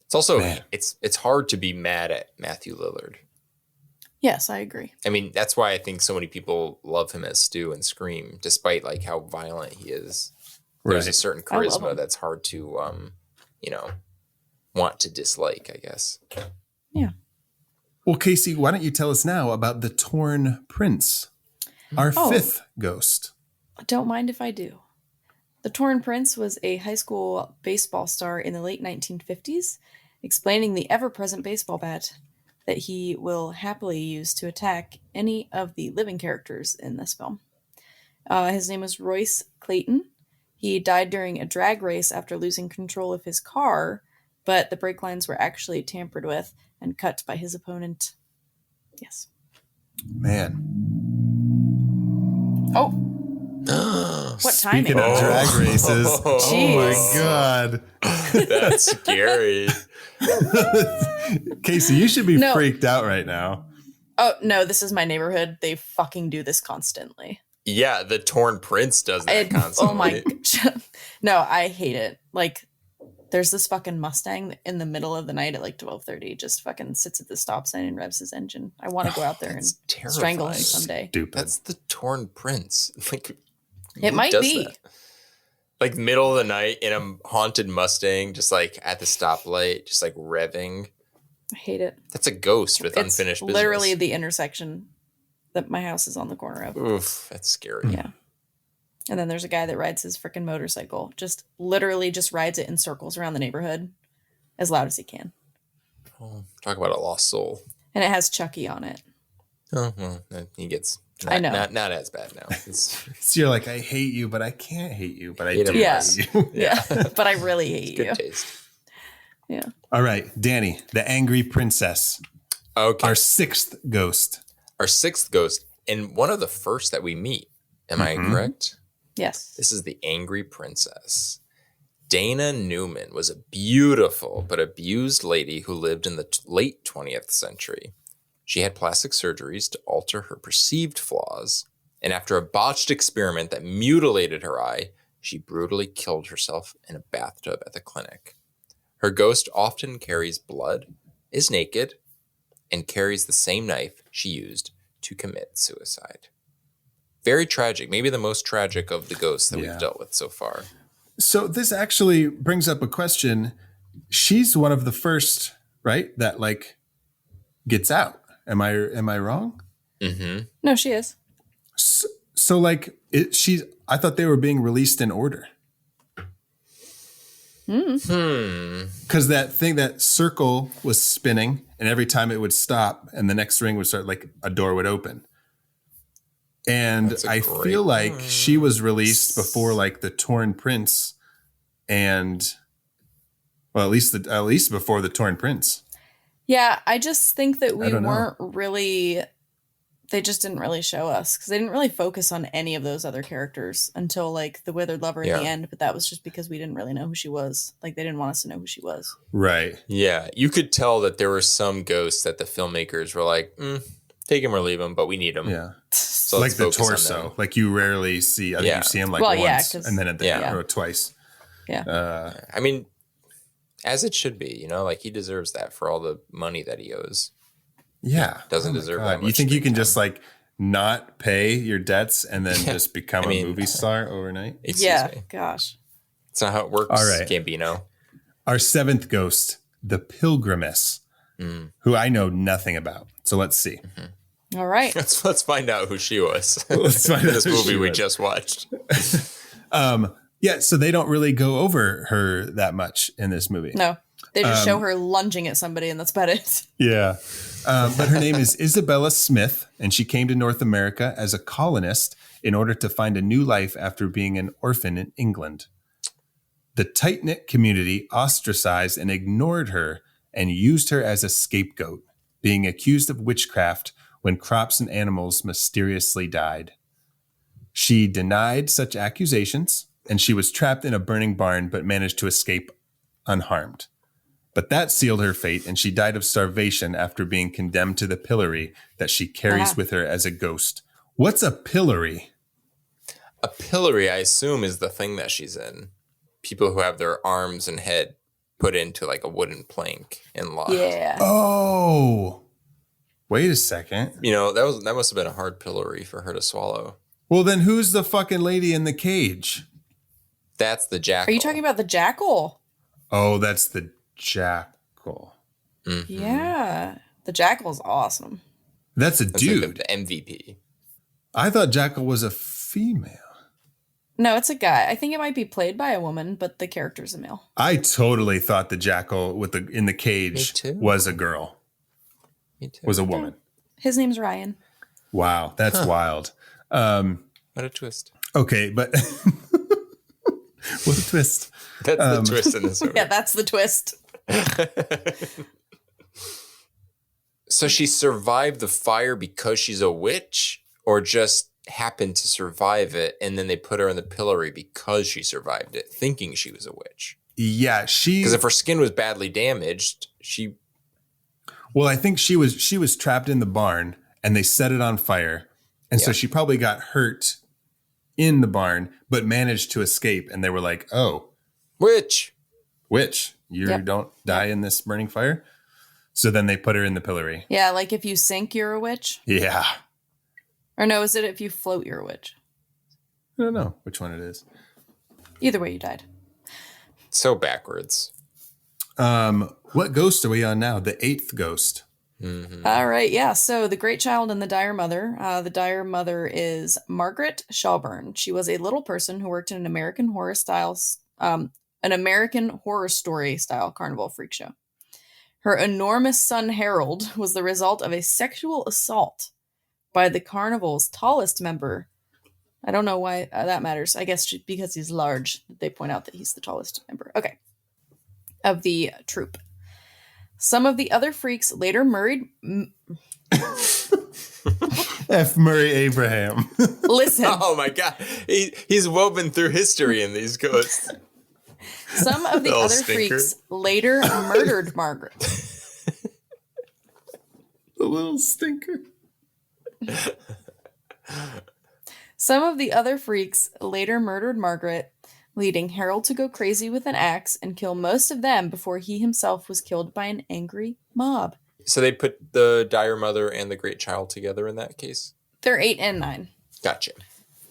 It's also Man. it's hard to be mad at Matthew Lillard. Yes, I agree. I mean, that's why I think so many people love him as Stu and Scream, despite like how violent he is. There's a certain I love charisma him. that's hard to want to dislike, I guess. Yeah. Well, Casey, why don't you tell us now about the Torn Prince, our fifth ghost? Don't mind if I do. The Torn Prince was a high school baseball star in the late 1950s, explaining the ever-present baseball bat that he will happily use to attack any of the living characters in this film. His name was Royce Clayton. He died during a drag race after losing control of his car, but the brake lines were actually tampered with and cut by his opponent. Yes. Man. Oh. What timing? Speaking of drag races, oh my Jeez. God. That's scary. Casey, you should be No. freaked out right now. Oh, no, this is my neighborhood. They fucking do this constantly. Yeah, the Torn Prince does that constantly. Oh my. No, I hate it. Like, there's this fucking Mustang in the middle of the night at like 12:30, just fucking sits at the stop sign and revs his engine. I want to go out there and That's terrifying. strangle him someday. Stupid. That's the Torn Prince. Like, It who might does be. that? Like middle of the night in a haunted Mustang, just like at the stoplight, just like revving. I hate it. That's a ghost with It's unfinished business. literally the intersection that my house is on the corner of. Oof, that's scary. Yeah. And then there's a guy that rides his freaking motorcycle. Just literally just rides it in circles around the neighborhood as loud as he can. Oh, talk about a lost soul. And it has Chucky on it. Oh, well, he gets I know. not as bad now. It's So you're like, I hate you, but I can't hate you, but I Hate do him Yeah. hate you. Yeah. But I really hate good you. taste. Yeah. All right, Danny, the angry princess, Okay. our sixth ghost. Our sixth ghost, and one of the first that we meet. Am I correct? Yes. This is the angry princess. Dana Newman was a beautiful but abused lady who lived in the late 20th century. She had plastic surgeries to alter her perceived flaws, and after a botched experiment that mutilated her eye, she brutally killed herself in a bathtub at the clinic. Her ghost often carries blood, is naked, and carries the same knife she used to commit suicide. Very tragic, maybe the most tragic of the ghosts that we've dealt with so far. So this actually brings up a question. She's one of the first, right? That like gets out. Am I wrong? Mm-hmm. No, she is. So like I thought they were being released in order. Because that circle was spinning, and every time it would stop, and the next ring would start, like a door would open. And I feel like she was released before like the Torn Prince, and well, at least before the Torn Prince. Yeah, I just think that we I don't know. weren't really. They just didn't really show us because they didn't really focus on any of those other characters until like the Withered Lover at the end. But that was just because we didn't really know who she was. Like they didn't want us to know who she was. Right. Yeah, you could tell that there were some ghosts that the filmmakers were like, take him or leave him, but we need him. Yeah. So Like let's the focus on torso. them. Like you rarely see. I think Yeah. you see him like Well, yeah, once, 'cause- and then at the Yeah. or twice. Yeah. I mean, as it should be, like he deserves that for all the money that he owes. Yeah. Doesn't my deserve God. that much You think you screen can just like not pay your debts and then Yeah. just become I mean, a movie star overnight? Excuse Yeah. me. Gosh. It's not how it works, All right. Gambino. Our seventh ghost, the Pilgrimess. who I know nothing about. So let's see. All right. Let's find out who she was. Let's find out This who movie she we was. just watched. Yeah, so they don't really go over her that much in this movie. No, they just show her lunging at somebody, and that's about it. Yeah. But her name is Isabella Smith, and she came to North America as a colonist in order to find a new life after being an orphan in England. The tight-knit community ostracized and ignored her and used her as a scapegoat, being accused of witchcraft when crops and animals mysteriously died. She denied such accusations, and she was trapped in a burning barn but managed to escape unharmed. But that sealed her fate, and she died of starvation after being condemned to the pillory that she carries with her as a ghost. What's a pillory? A pillory, I assume, is the thing that she's in. People who have their arms and head put into like a wooden plank and locked. Yeah. Oh, wait a second. You know, that must have been a hard pillory for her to swallow. Well, then who's the fucking lady in the cage? That's the jackal. Are you talking about the jackal? Oh, that's the jackal. Mhm. Yeah. The jackal's awesome. That's a That's dude. like the MVP. I thought jackal was a female. No, it's a guy. I think it might be played by a woman, but the character's a male. I totally thought the jackal with the in the cage Me too. was a girl. Me too. Was a woman. His name's Ryan. Wow, that's wild. What a twist. Okay, but what a twist. That's the twist in this movie. Yeah, that's the twist. So she survived the fire because she's a witch, or just happened to survive it, and then they put her in the pillory because she survived it, thinking she was a witch? Yeah, Because if her skin was badly damaged, she... Well, I think she was trapped in the barn and they set it on fire. And so Yeah. she probably got hurt in the barn, but managed to escape. And they were like, oh, Witch! witch, you Yep. don't die in this burning fire. So then they put her in the pillory. Yeah, like if you sink, you're a witch. Yeah. Or no, is it if you float, you're a witch? I don't know which one it is. Either way, you died. So backwards. What ghost are we on now? The 8th ghost. All right, yeah. So the Great Child and the Dire Mother. The Dire Mother is Margaret Shelburne. She was a little person who worked in an American Horror Story style carnival freak show. Her enormous son Harold was the result of a sexual assault by the carnival's tallest member. I don't know why that matters. I guess because he's large, they point out that he's the tallest member. Okay. Of the troupe. Some of the other freaks later married. F. Murray Abraham. Listen, Oh my god. He's woven through history in these ghosts. some of the Little other stinker. freaks later murdered Margaret. The little stinker. Some of the other freaks later murdered Margaret, leading Harold to go crazy with an axe and kill most of them before he himself was killed by an angry mob. So they put the Dire Mother and the Great Child together in that case? They're 8 and 9. Gotcha.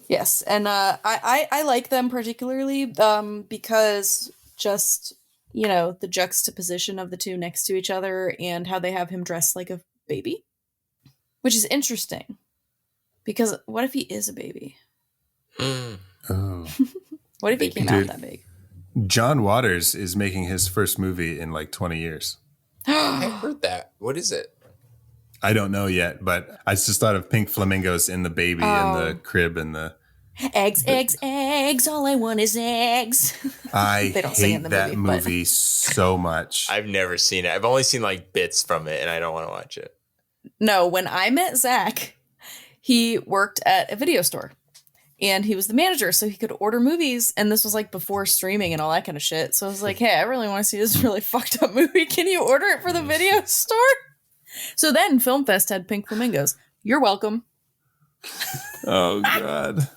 Yes, and I like them particularly because just, you know, the juxtaposition of the two next to each other and how they have him dressed like a baby, which is interesting because what if he is a baby? Mm. Oh. What if he came Dude. out that big? John Waters is making his first movie in like 20 years. I heard that. What is it? I don't know yet, but I just thought of pink flamingos in the baby and the crib and the... Eggs, eggs, eggs. All I want is eggs. I They don't sing hate in the that movie, but- movie so much. I've never seen it. I've only seen like bits from it, and I don't want to watch it. No, when I met Zach, he worked at a video store and he was the manager, so he could order movies. And this was like before streaming and all that kind of shit. So I was like, hey, I really want to see this really fucked up movie. Can you order it for the video store? So then Film Fest had Pink Flamingos. You're welcome. Oh, God.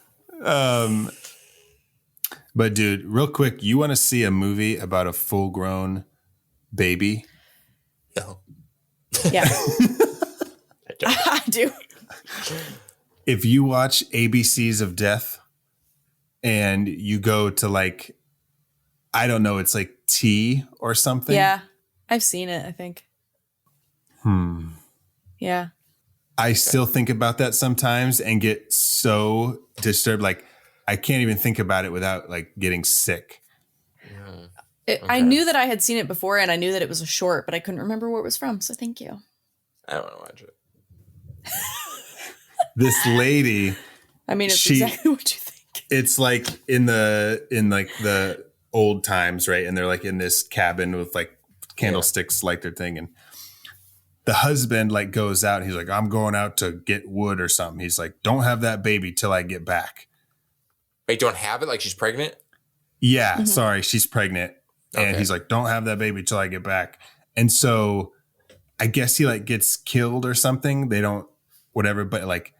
But dude, real quick, you want to see a movie about a full-grown baby? No. Yeah, I don't. I do. If you watch ABCs of Death and you go to like, I don't know, it's like T or something. Yeah, I've seen it, I think. Yeah. I still think about that sometimes and get so disturbed. Like I can't even think about it without like getting sick. I knew that I had seen it before and I knew that it was a short, but I couldn't remember where it was from. So thank you. I don't want to watch it. This lady, I mean, it's exactly what you think. it's like in the old times, right? And they're like in this cabin with like candlesticks, light their thing. And the husband like goes out. And he's like, I'm going out to get wood or something. He's like, don't have that baby till I get back. Wait, don't have it? Like she's pregnant? Yeah, sorry, she's pregnant. And he's like, don't have that baby till I get back. And so I guess he like gets killed or something. They don't, whatever, but like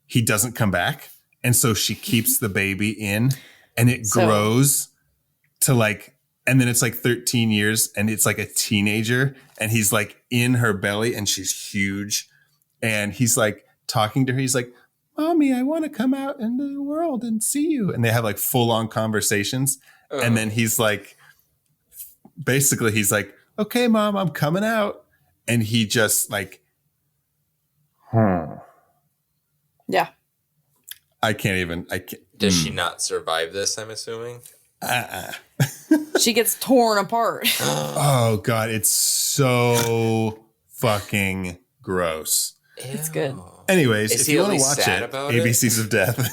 he doesn't come back. And so she keeps the baby in and it grows to like, and then it's like 13 years and it's like a teenager and he's like in her belly and she's huge. And he's like talking to her. He's like, Mommy, I want to come out into the world and see you. And they have like full on conversations. And then he's like, basically he's like, okay, Mom, I'm coming out. And he just like, Yeah. I can't. Does she not survive this, I'm assuming? She gets torn apart. Oh God, it's so fucking gross. It's good. Anyways, Is if he you at want to least watch sad it, about it? ABCs of Death.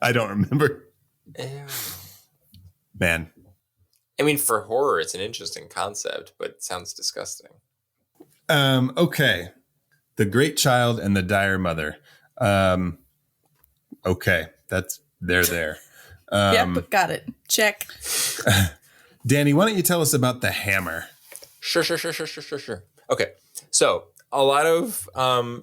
I don't remember. Ew. Man. I mean, for horror, it's an interesting concept, but it sounds disgusting. Okay. The Great Child and the Dire Mother. Okay. They're there. Yep, got it. Check. Danny, why don't you tell us about the hammer? Sure. Okay. So a lot of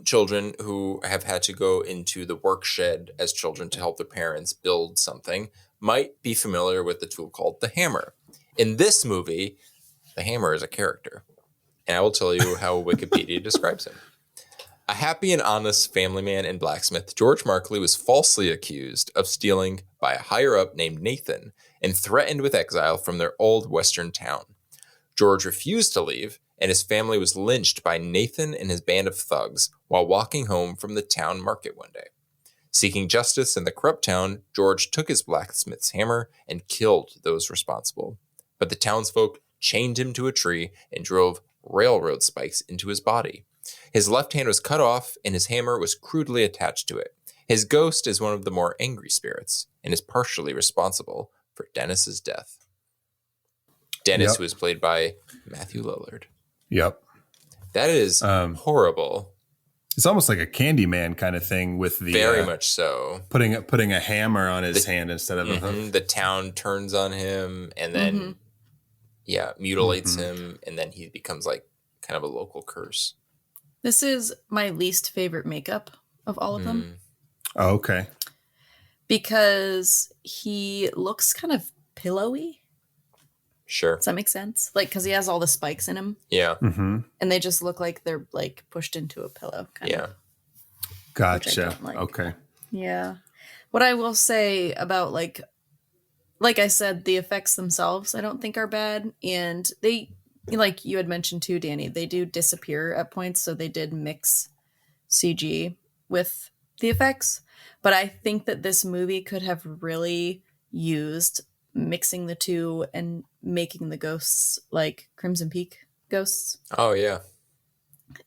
children who have had to go into the work shed as children to help their parents build something might be familiar with the tool called the hammer. In this movie, the hammer is a character. And I will tell you how Wikipedia describes him. A happy and honest family man and blacksmith, George Markley was falsely accused of stealing by a higher-up named Nathan and threatened with exile from their old western town. George refused to leave, and his family was lynched by Nathan and his band of thugs while walking home from the town market one day. Seeking justice in the corrupt town, George took his blacksmith's hammer and killed those responsible. But the townsfolk chained him to a tree and drove railroad spikes into his body. His left hand was cut off and his hammer was crudely attached to it. His ghost is one of the more angry spirits and is partially responsible for Dennis's death. Dennis was played by Matthew Lillard. Yep. That is horrible. It's almost like a Candyman kind of thing with the very much so. Putting a hammer on his hand instead of a hook. The town turns on him and then mutilates him, and then he becomes like kind of a local curse. This is my least favorite makeup of all of them. Oh, okay. Because he looks kind of pillowy. Sure. Does that make sense? Like, because he has all the spikes in him. Yeah. Mm-hmm. And they just look like they're like pushed into a pillow. Kind of. Gotcha. Like. Okay. Yeah. What I will say about like I said, the effects themselves, I don't think are bad. And they, like you had mentioned too, Danny, they do disappear at points. So they did mix CG with the effects. But I think that this movie could have really used mixing the two and making the ghosts like Crimson Peak ghosts. Oh, yeah.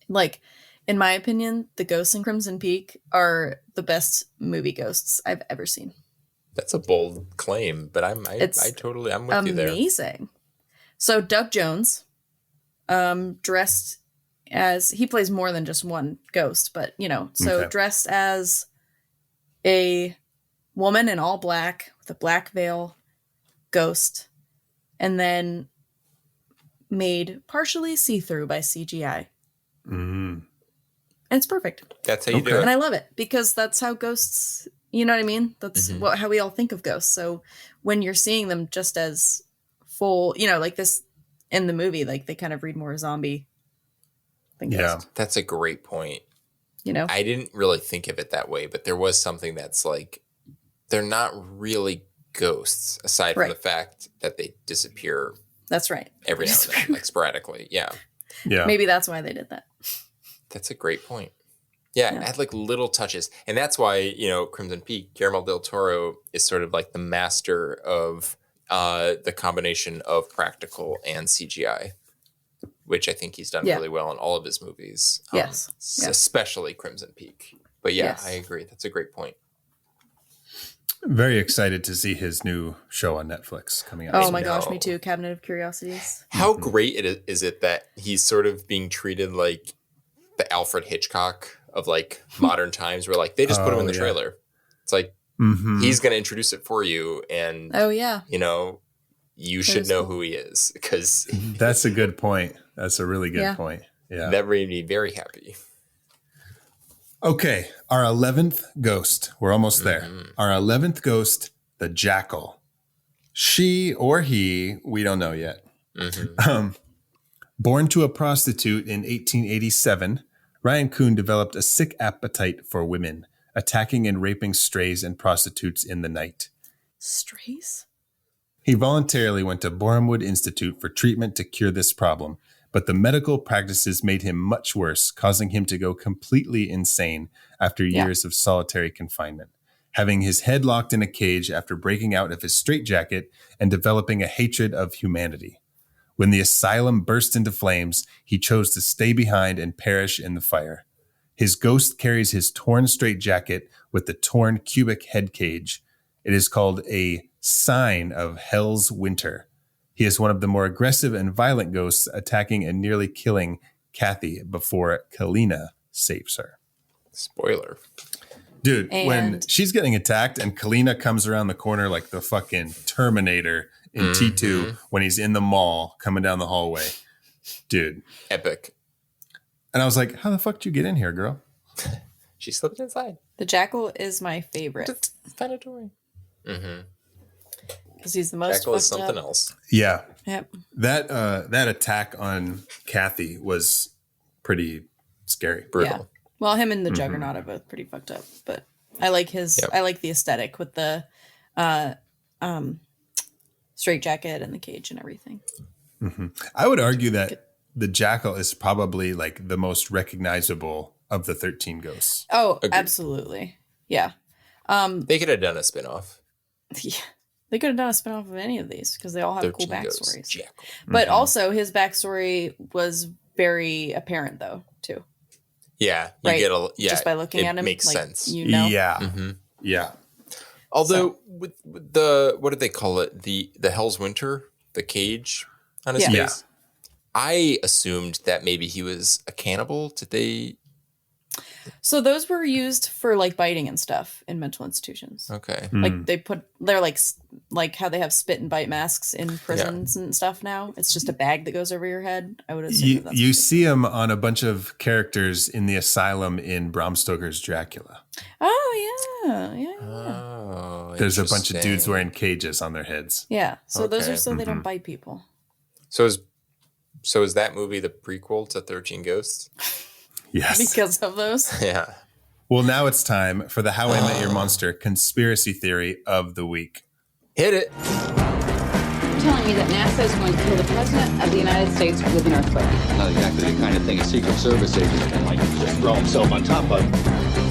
Like, in my opinion, the ghosts in Crimson Peak are the best movie ghosts I've ever seen. That's a bold claim, but I'm with you there. Amazing. So Doug Jones, dressed as, he plays more than just one ghost, but dressed as a woman in all black with a black veil ghost, and then made partially see-through by CGI. And it's perfect. That's how you do it. And I love it because that's how ghosts, you know what I mean? That's how we all think of ghosts. So when you're seeing them just as full, like this in the movie, like they kind of read more zombie than ghost. That's a great point. I didn't really think of it that way, but there was something that's like, they're not really ghosts aside from the fact that they disappear. That's right. Every now and then, like sporadically. Yeah. Maybe that's why they did that. That's a great point. Yeah, it had like little touches. And that's why, Crimson Peak, Guillermo del Toro is sort of like the master of the combination of practical and CGI, which I think he's done really well in all of his movies. Yes. Especially Crimson Peak. But I agree. That's a great point. Very excited to see his new show on Netflix coming out. Oh my gosh, me too. Cabinet of Curiosities. How great is it that he's sort of being treated like the Alfred Hitchcock of like modern times, where like they just put him in the trailer. It's like he's going to introduce it for you, and you should know who he is, because that's a good point. That's a really good point. Yeah, that made me very happy. Okay, our 11th ghost. We're almost there. Our 11th ghost, the Jackal. She or he, we don't know yet. Born to a prostitute in 1887, Ryan Kuhn developed a sick appetite for women, attacking and raping strays and prostitutes in the night. Strays? He voluntarily went to Borehamwood Institute for treatment to cure this problem, but the medical practices made him much worse, causing him to go completely insane after years of solitary confinement, having his head locked in a cage after breaking out of his straitjacket and developing a hatred of humanity. When the asylum burst into flames, he chose to stay behind and perish in the fire. His ghost carries his torn straitjacket with the torn cubic head cage. It is called a sign of Hell's Winter. He is one of the more aggressive and violent ghosts, attacking and nearly killing Kathy before Kalina saves her. Spoiler. Dude, when she's getting attacked and Kalina comes around the corner like the fucking Terminator in T2 when he's in the mall coming down the hallway. Dude. Epic. And I was like, how the fuck did you get in here, girl? She slipped inside. The Jackal is my favorite. It's kind of toy. Because he's the most Jackal is something else. Yeah. Yep. That attack on Kathy was pretty scary. Brutal. Yeah. Well, him and the Juggernaut are both pretty fucked up, but I like I like the aesthetic with the straitjacket and the cage and everything. I would argue that the Jackal is probably like the most recognizable of the 13 ghosts. Oh, agreed. Absolutely. Yeah. They could have done a spinoff. Yeah. They could have done a spinoff of any of these because they all have cool backstories. Jackal. But also his backstory was very apparent though, too. Yeah. You get just by looking at him. Makes like, sense. Yeah. Yeah. Although with the, what did they call it? The Hell's Winter, the cage on his face. I assumed that maybe he was a cannibal. Did they? So those were used for like biting and stuff in mental institutions. Okay. Like they're like how they have spit and bite masks in prisons and stuff now. It's just a bag that goes over your head. I would assume you see him on a bunch of characters in the asylum in Bram Stoker's Dracula. Oh yeah. Oh, there's a bunch of dudes wearing cages on their heads. Yeah. So those are so they don't bite people. So is that movie the prequel to 13 Ghosts? Yes. Because of those? Yeah. Well, now it's time for the How I Met Your Monster conspiracy theory of the week. Hit it. You're telling me that NASA is going to kill the President of the United States with an earthquake? Not exactly the kind of thing a Secret Service agent can, like, just throw himself on top of.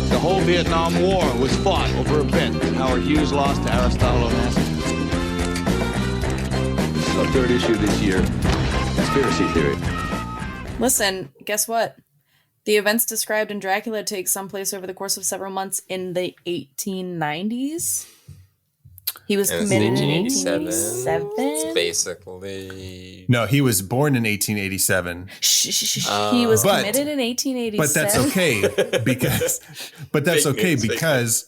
The whole Vietnam War was fought over a bet that Howard Hughes lost to Aristotle Onassis. This is our third issue this year. Conspiracy theory. Listen, guess what? The events described in Dracula take someplace over the course of several months in the 1890s. He was committed in 1887. It's basically. No, he was born in 1887. He was committed in 1887. But that's okay because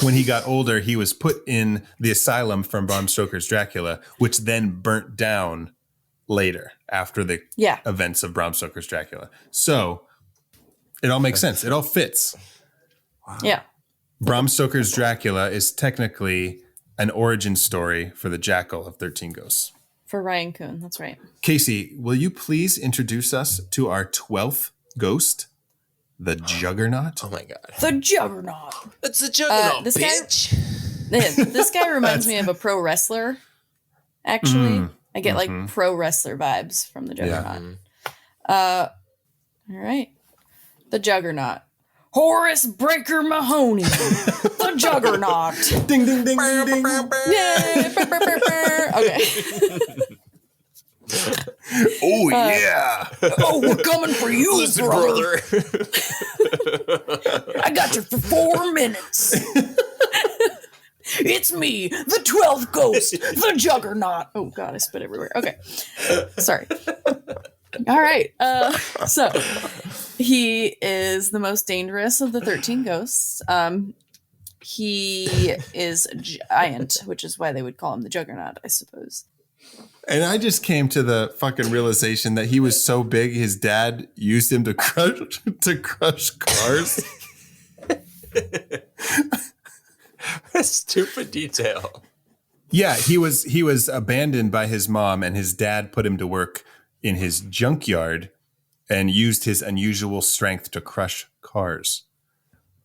when he got older, he was put in the asylum from Bram Stoker's Dracula, which then burnt down later after the events of Bram Stoker's Dracula. So it all makes sense. It all fits. Wow. Yeah. Bram Stoker's Dracula is technically an origin story for the Jackal of 13 Ghosts. For Ryan Kuhn, that's right. Casey, will you please introduce us to our 12th ghost, the Juggernaut? Oh my God. The Juggernaut. It's the Juggernaut, bitch. This guy reminds me of a pro wrestler, actually. I get like pro wrestler vibes from the Juggernaut. All right. The Juggernaut. Horace Breaker Mahoney. The Juggernaut. Ding, ding, ding, ding, ding. Yay! Okay. Oh, yeah. Oh, we're coming for you, Listen, brother. brother. I got you for 4 minutes. It's me, the 12th ghost, the Juggernaut. Oh, God, I spit everywhere. Okay. Sorry. All right. So he is the most dangerous of the 13 ghosts. He is giant, which is why they would call him the Juggernaut, I suppose. And I just came to the fucking realization that he was so big, his dad used him to crush cars. A stupid detail. Yeah, he was abandoned by his mom, and his dad put him to work in his junkyard and used his unusual strength to crush cars.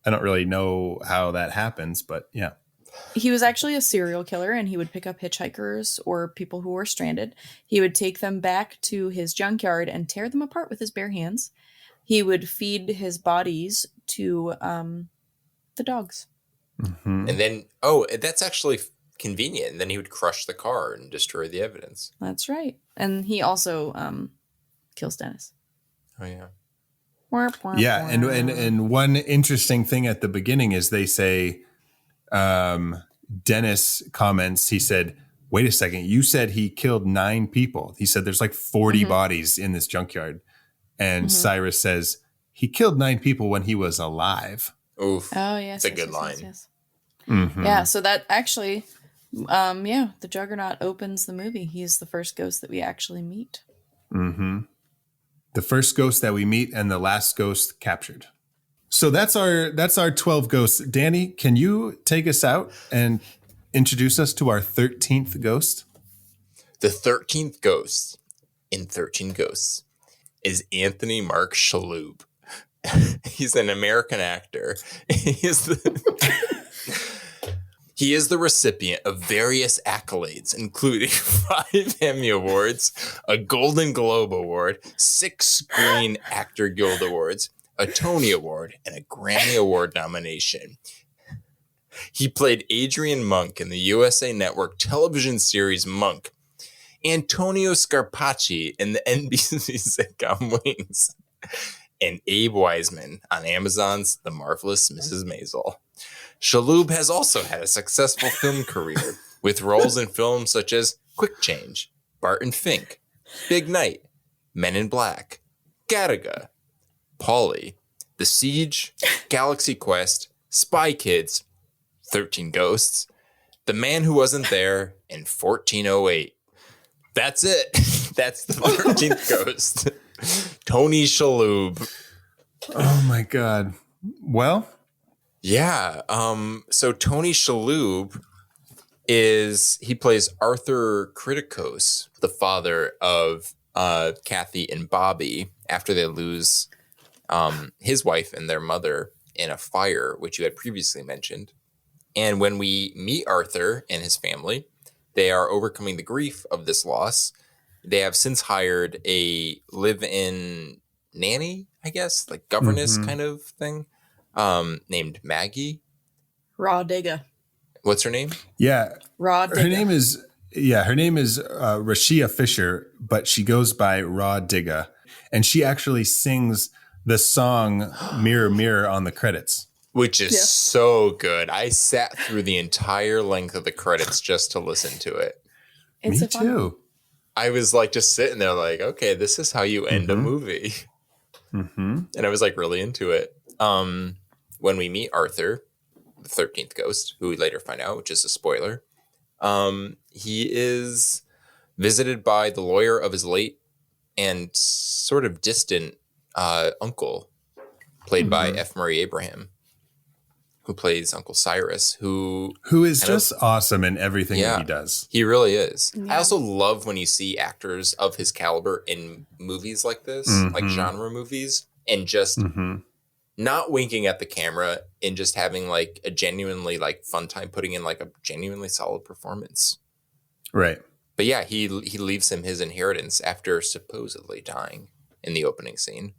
I don't really know how that happens, but yeah. He was actually a serial killer, and he would pick up hitchhikers or people who were stranded. He would take them back to his junkyard and tear them apart with his bare hands. He would feed his bodies to the dogs. Mm-hmm. And then, that's actually convenient. And then he would crush the car and destroy the evidence. That's right. And he also kills Dennis. Oh, yeah. Yeah, and one interesting thing at the beginning is they say, Dennis comments, he said, wait a second, you said he killed 9 people. He said there's like 40 bodies in this junkyard. And Cyrus says, he killed 9 people when he was alive. Oof. Oh, yes. It's a good line. Yes. Mm-hmm. Yeah, so that actually, the Juggernaut opens the movie. He's the first ghost that we actually meet. Mm-hmm. The first ghost that we meet and the last ghost captured. So that's our 12 ghosts. Danny, can you take us out and introduce us to our 13th ghost? The 13th ghost in 13 Ghosts is Anthony Mark Shalhoub. He's an American actor. He is the recipient of various accolades, including 5 Emmy Awards, a Golden Globe Award, 6 Screen Actor Guild Awards, a Tony Award, and a Grammy Award nomination. He played Adrian Monk in the USA Network television series Monk, Antonio Scarpacci in the NBC sitcom Wings, and Abe Wiseman on Amazon's The Marvelous Mrs. Maisel. Shalhoub has also had a successful film career with roles in films such as Quick Change, Barton Fink, Big Night, Men in Black, Gattaca, Paulie, The Siege, Galaxy Quest, Spy Kids, 13 Ghosts, The Man Who Wasn't There, and 1408. That's it. That's the 13th ghost. Tony Shalhoub. Oh my God. Well, yeah. So Tony Shalhoub he plays Arthur Kritikos, the father of Kathy and Bobby, after they lose his wife and their mother in a fire, which you had previously mentioned. And when we meet Arthur and his family, they are overcoming the grief of this loss. They have since hired a live-in nanny, I guess, like governess kind of thing, named Maggie. Raw Digga. What's her name? yeah. Raw Digga. Her name is Rashia Fisher, but she goes by Raw Digga. And she actually sings the song Mirror, Mirror on the credits. Which is so good. I sat through the entire length of the credits just to listen to it. It's Me too. I was like just sitting there like, okay, this is how you end a movie. Mm-hmm. And I was like really into it. When we meet Arthur, the 13th ghost, who we later find out, which is a spoiler, he is visited by the lawyer of his late and sort of distant uncle, played by F. Murray Abraham, who plays Uncle Cyrus, who is just awesome in everything that he does. He really is. Yeah. I also love when you see actors of his caliber in movies like this, like genre movies, and just not winking at the camera and just having like a genuinely like fun time putting in like a genuinely solid performance. Right. But yeah, he leaves him his inheritance after supposedly dying in the opening scene.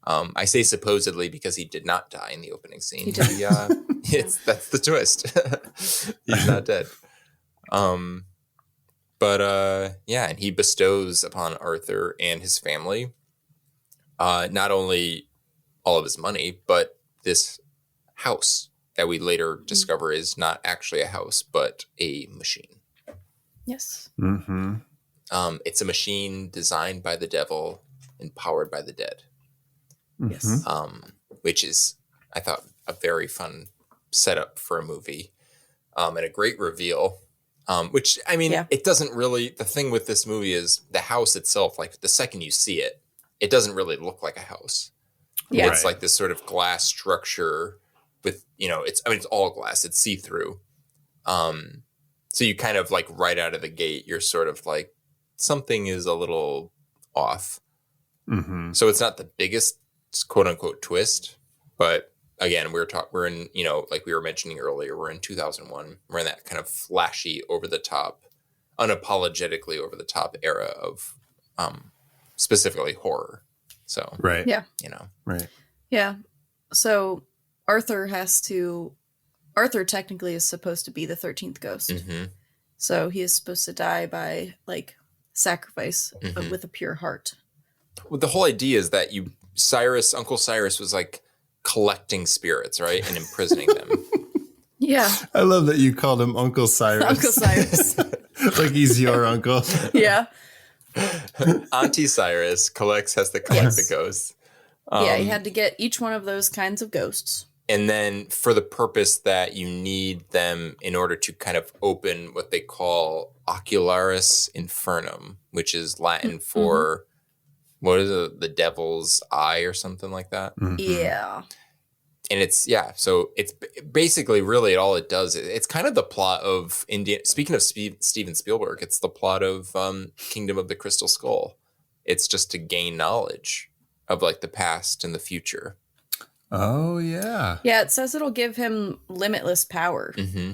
I say supposedly because he did not die in the opening scene. He did. That's the twist. He's not dead. And he bestows upon Arthur and his family not only all of his money, but this house that we later discover is not actually a house, but a machine. Yes. Mm-hmm. It's a machine designed by the devil and powered by the dead. Yes. Which is, I thought, a very fun setup for a movie, and a great reveal. Which, I mean, it doesn't really, the thing with this movie is the house itself, like the second you see it, it doesn't really look like a house. Yeah. It's like this sort of glass structure with, it's all glass, it's see-through. So you kind of like right out of the gate, you're sort of like, something is a little off. Mm-hmm. So it's not the biggest quote unquote twist, but again, we're in, like we were mentioning earlier, we're in 2001. We're in that kind of flashy, over the top, unapologetically over the top era of, specifically horror. So, right. Yeah. Right. Yeah. So Arthur technically is supposed to be the 13th ghost. Mm-hmm. So he is supposed to die by like sacrifice, but with a pure heart. Well, the whole idea is that Uncle Cyrus was like collecting spirits, right? And imprisoning them. Yeah. I love that you called him Uncle Cyrus. Uncle Cyrus. Like he's your uncle. Yeah. Auntie Cyrus has to collect the ghosts. He had to get each one of those kinds of ghosts. And then for the purpose that you need them in order to kind of open what they call ocularis infernum, which is Latin for, what is it, the devil's eye or something like that? Mm-hmm. Yeah. And so it's basically really all it does. It's kind of the plot of speaking of Steven Spielberg, it's the plot of Kingdom of the Crystal Skull. It's just to gain knowledge of like the past and the future. Oh, yeah. Yeah, it says it'll give him limitless power. Mm-hmm.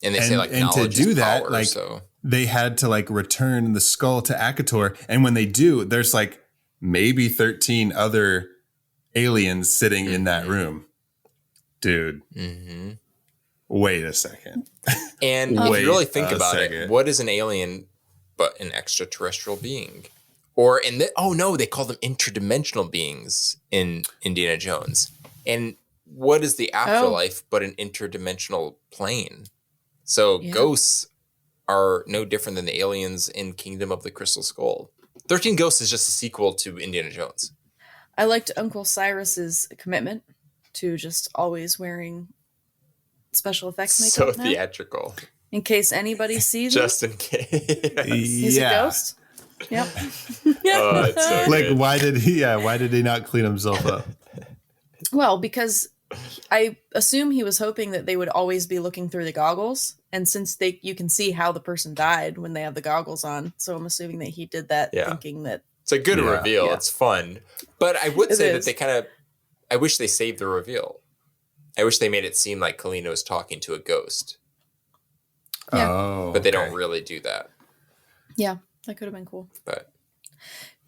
And they say like and knowledge to do is that, power, like so. They had to like return the skull to Akator. And when they do, there's like maybe 13 other aliens sitting in that room. Dude. Mm-hmm. Wait a second. And if you really think about it, what is an alien but an extraterrestrial being? Or they call them interdimensional beings in Indiana Jones. And what is the afterlife but an interdimensional plane? So ghosts are no different than the aliens in Kingdom of the Crystal Skull. 13 Ghosts is just a sequel to Indiana Jones. I liked Uncle Cyrus's commitment to just always wearing special effects makeup. So theatrical. In case anybody sees him. Just in case. He's a ghost. Yep. Oh, it's so like, good. why did he not clean himself up? Well, because I assume he was hoping that they would always be looking through the goggles. And since you can see how the person died when they have the goggles on. So I'm assuming that he did that thinking that. It's a good reveal. Yeah. It's fun. But I would say that I wish they saved the reveal. I wish they made it seem like Kalino's talking to a ghost. Yeah. Oh. But they don't really do that. Yeah. That could have been cool. But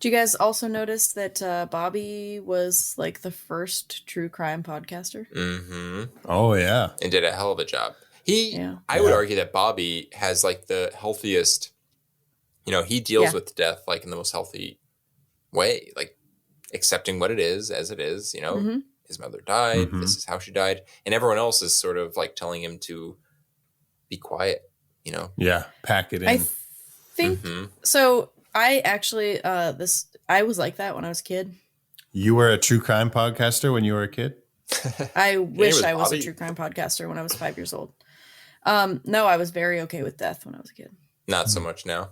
do you guys also notice that Bobby was like the first true crime podcaster? Mm-hmm. Oh, yeah. And did a hell of a job. I would argue that Bobby has like the healthiest, he deals with death like in the most healthy way, like accepting what it is as it is, his mother died. Mm-hmm. This is how she died. And everyone else is sort of like telling him to be quiet, Yeah. Pack it in. I think so. I actually, I was like that when I was a kid. You were a true crime podcaster when you were a kid? I wish I was a true crime podcaster when I was 5 years old. No, I was very okay with death when I was a kid. Not so much now.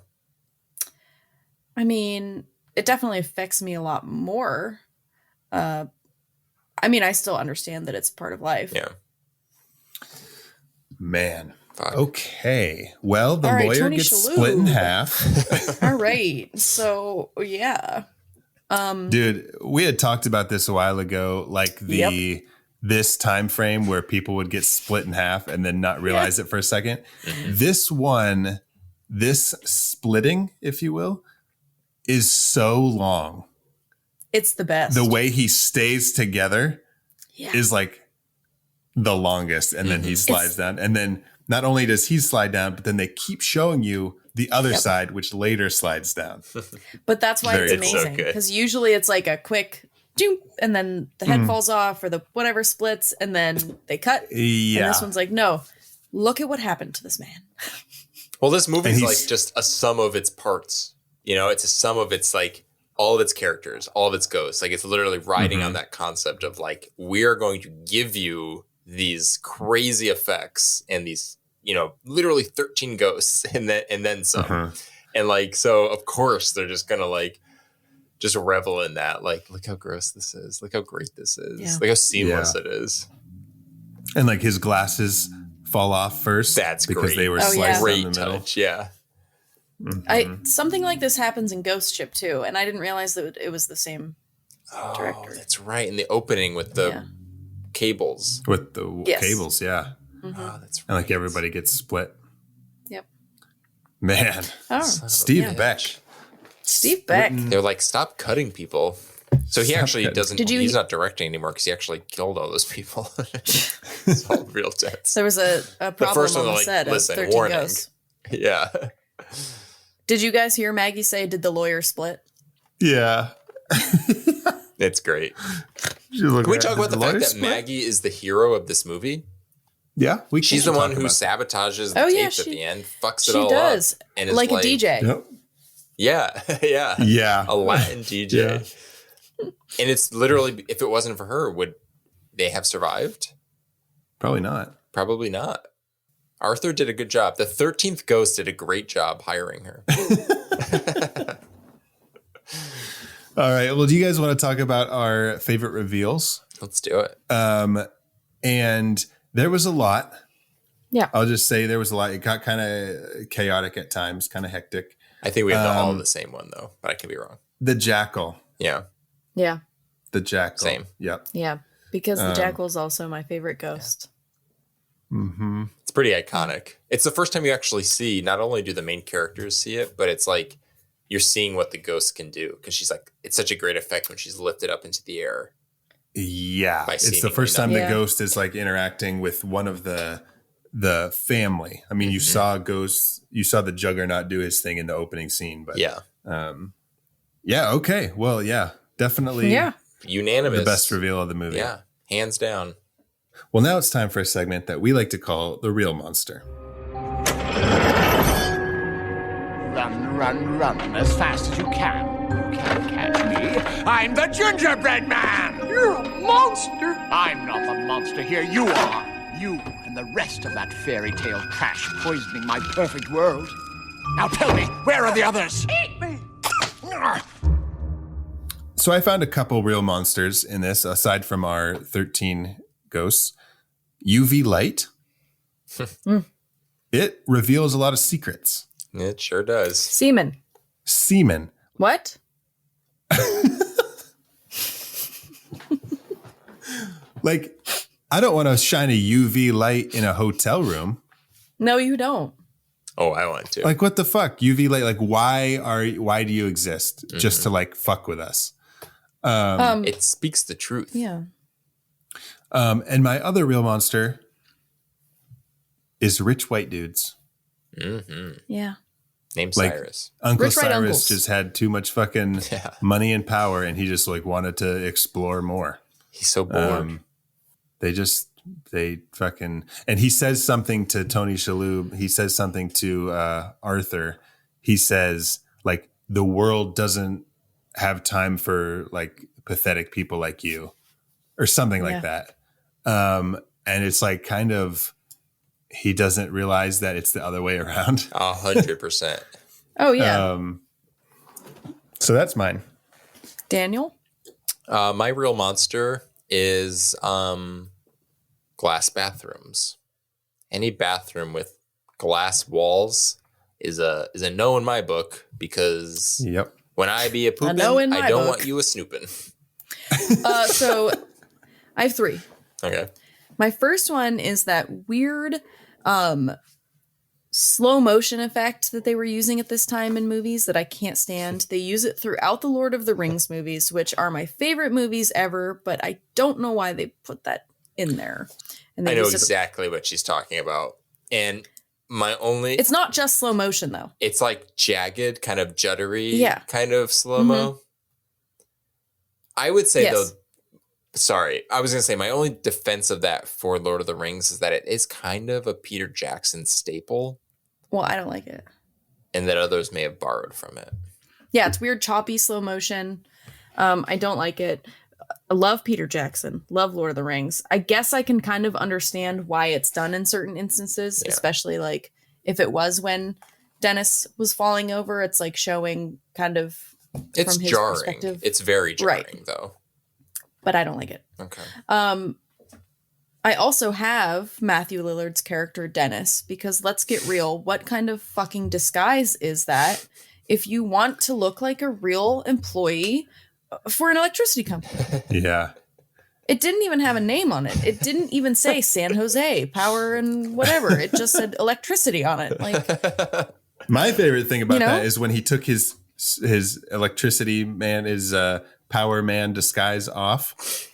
I mean, it definitely affects me a lot more. I mean, I still understand that it's part of life. Yeah. Man. Fuck. Okay. Well, the right, lawyer Tony gets Shalhoub. split in half. All right. So, yeah. Dude, we had talked about this a while ago, like this time frame where people would get split in half and then not realize it for a second. Mm-hmm. This splitting, if you will, is so long. It's the best. the way he stays together is like the longest, and then he slides down, and then not only does he slide down, but then they keep showing you the other side, which later slides down. But that's why it's It's so amazing, good. because usually it's like a quick doom, and then the head falls off, or the whatever splits, and then they cut. Yeah. And this one's like, no, look at what happened to this man. Well, this movie is And like just a sum of its parts. You know, it's a sum of its like all of its characters, all of its ghosts. Like it's literally riding on that concept of like, we're going to give you these crazy effects and these, you know, literally 13 ghosts and then some. And like, so of course they're just gonna like just revel in that. Like, look how gross this is. Look how great this is. Yeah. Look how seamless it is. And like his glasses fall off first. That's because great. they were Oh, yeah. sliced Great down the middle. touch. Yeah. Something like this happens in Ghost Ship too, and I didn't realize that it was the same director. Oh, that's right. In the opening with the cables. With the Yes. cables, yeah. Oh, that's And like everybody gets split. Yep. Man. Oh, Steve Beck. Steve Beck. They're like, stop cutting people. So he actually cutting. doesn't. He's not directing anymore because he actually killed all those people. It's all real deaths. There was a problem first one, on the like, set of listen, 13 warning. Ghosts. Yeah. Did you guys hear Maggie say, did the lawyer split? Yeah. It's great. Can Can we talk about the fact that Maggie is the hero of this movie? Yeah. She's the one who sasabotages the tapes at the end, fucks it all up. And is like a DJ. Yep. Yeah. Yeah. Yeah. A Latin DJ. Yeah. And it's literally, if it wasn't for her, would they have survived? Probably not. Probably not. Arthur did a good job. The 13th Ghost did a great job hiring her. All right. Well, do you guys want to talk about our favorite reveals? Let's do it. And there was a lot. Yeah. I'll just say there was a lot. It got kind of chaotic at times, kind of hectic. I think we have all the same one, though, but I could be wrong. The Jackal. Yeah. Yeah. The Jackal. Same. Yep. Yeah. Because the Jackal is also my favorite ghost. Mm-hmm. It's pretty iconic. It's the first time you actually see, not only do the main characters see it, but it's like you're seeing what the ghost can do. Because she's like, it's such a great effect when she's lifted up into the air. Yeah. By It's the seemingly first time nothing. the Yeah. ghost is like interacting with one of the family. I mean, you saw ghosts, you saw the Juggernaut do his thing in the opening scene, but Yeah. yeah. Okay. Well, yeah, definitely. Yeah. Unanimous. The best reveal of the movie. Yeah. Hands down. Well, now it's time for a segment that we like to call The Real Monster. Run, run, run as fast as you can. You can't catch me. I'm the gingerbread man. You're a monster. I'm not the monster here. You are. You and the rest of that fairy tale trash poisoning my perfect world. Now tell me, where are the others? Eat me. So I found a couple real monsters in this, aside from our 13 ghosts. UV light. It reveals a lot of secrets. It sure does. Semen. Semen. What? Like, I don't want to shine a UV light in a hotel room. No, you don't. Oh, I want to. Like, what the fuck? UV light, like, why do you exist? Just to like fuck with us? It speaks the truth. Yeah. And my other real monster is rich white dudes. Yeah. Named Like- Cyrus. Uncle Rich white Cyrus uncles. just had too much fucking Yeah. money and power, and he just like wanted to explore more. He's so bored. They fucking, and he says something to Tony Shalhoub. He says something to Arthur. He says like, the world doesn't have time for like pathetic people like you, or something like that. And it's like kind of, he doesn't realize that it's the other way around. 100%. Oh, yeah. So that's mine. Daniel? My real monster is glass bathrooms. Any bathroom with glass walls is a no in my book, because Yep. when I be a pooping, no in my I don't book. want you a snooping. So I have three. Okay. My first one is that weird slow motion effect that they were using at this time in movies that I can't stand. They use it throughout the Lord of the Rings movies, which are my favorite movies ever, but I don't know why they put that in there. And I know exactly what she's talking about. And it's not just slow motion though. It's like jagged, kind of juddery, kind of slow-mo. Mm-hmm. I would say though, sorry, I was going to say my only defense of that for Lord of the Rings is that it is kind of a Peter Jackson staple. Well, I don't like it. And that others may have borrowed from it. Yeah, it's weird, choppy, slow motion. I don't like it. I love Peter Jackson. Love Lord of the Rings. I guess I can kind of understand why it's done in certain instances, especially like if it was when Dennis was falling over, it's like showing kind of it's from his jarring. perspective. It's very jarring though. But I don't like it. Okay. I also have Matthew Lillard's character Dennis, because let's get real, what kind of fucking disguise is that if you want to look like a real employee for an electricity company? Yeah. It didn't even have a name on it. It didn't even say San Jose Power and whatever. It just said electricity on it. Like, my favorite thing about that is when he took his electricity man, his power man disguise off.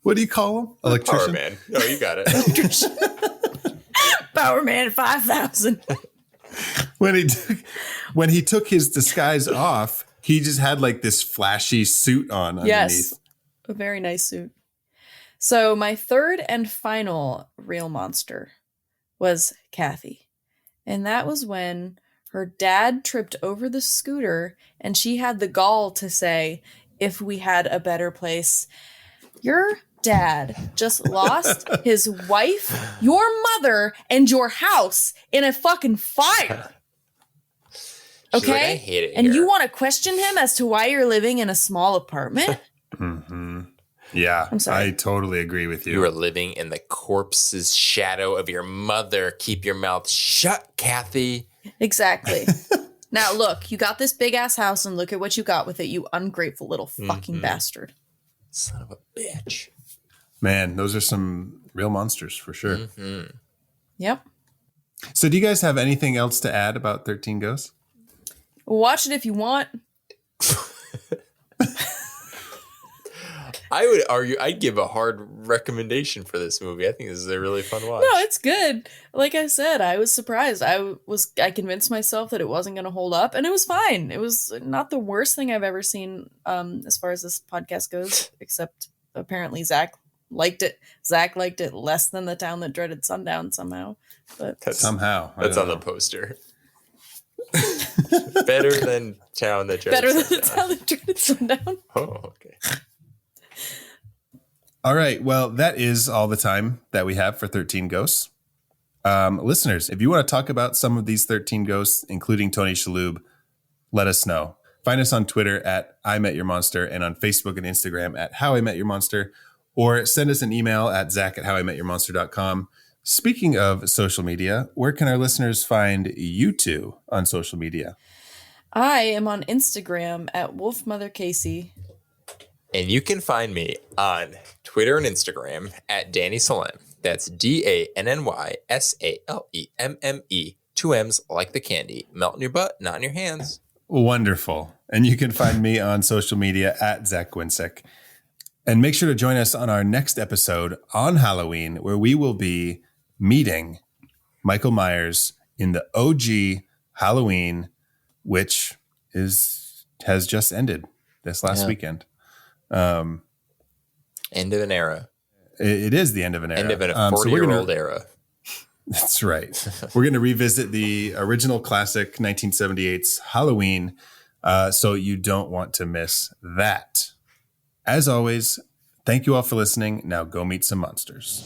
What do you call him? Electrician? Power man. No, you got it. Power man 5000. When he took his disguise off, he just had like this flashy suit on underneath. Yes, a very nice suit. So my third and final real monster was Kathy. And that was when her dad tripped over the scooter and she had the gall to say, "If we had a better place." Your dad just lost his wife, your mother, and your house in a fucking fire. Okay? Like, I hate it and here. You want to question him as to why you're living in a small apartment? Mm-hmm. Yeah, I'm sorry. I totally agree with you. You are living in the corpse's shadow of your mother. Keep your mouth shut, Kathy. Exactly. Now, look, you got this big ass house and look at what you got with it, you ungrateful little fucking bastard. Son of a bitch. Man, those are some real monsters for sure. Mm-hmm. Yep. So do you guys have anything else to add about 13 Ghosts? Watch it if you want. I would argue I'd give a hard recommendation for this movie. I think this is a really fun watch. No, it's good. Like I said, I was surprised. I convinced myself that it wasn't going to hold up, and it was fine. It was not the worst thing I've ever seen as far as this podcast goes, except apparently Zach liked it. Zach liked it less than The Town That Dreaded Sundown somehow. But That's on the poster. Better than Town That Dreaded Sundown. Better than The Town That Dreaded Sundown. Oh, okay. All right. Well, that is all the time that we have for 13 Ghosts. Listeners, if you want to talk about some of these 13 Ghosts, including Tony Shalhoub, let us know. Find us on Twitter at @IMetYourMonster and on Facebook and Instagram at howimetyourmonster, or send us an email at zach@howimetyourmonster.com. Speaking of social media, where can our listeners find you two on social media? I am on Instagram at WolfMotherCasey. And you can find me on Twitter and Instagram at Danny Salem. That's DANNYSALEMME. 2 M's like the candy. Melt in your butt, not in your hands. Wonderful. And you can find me on social media at Zach Gwinsick. And make sure to join us on our next episode on Halloween, where we will be meeting Michael Myers in the OG Halloween, which has just ended this last weekend. End of an era. It is the end of an era. End of a 40-year-old era. That's right. We're going to revisit the original classic 1978's Halloween, so you don't want to miss that. As always, thank you all for listening. Now go meet some monsters.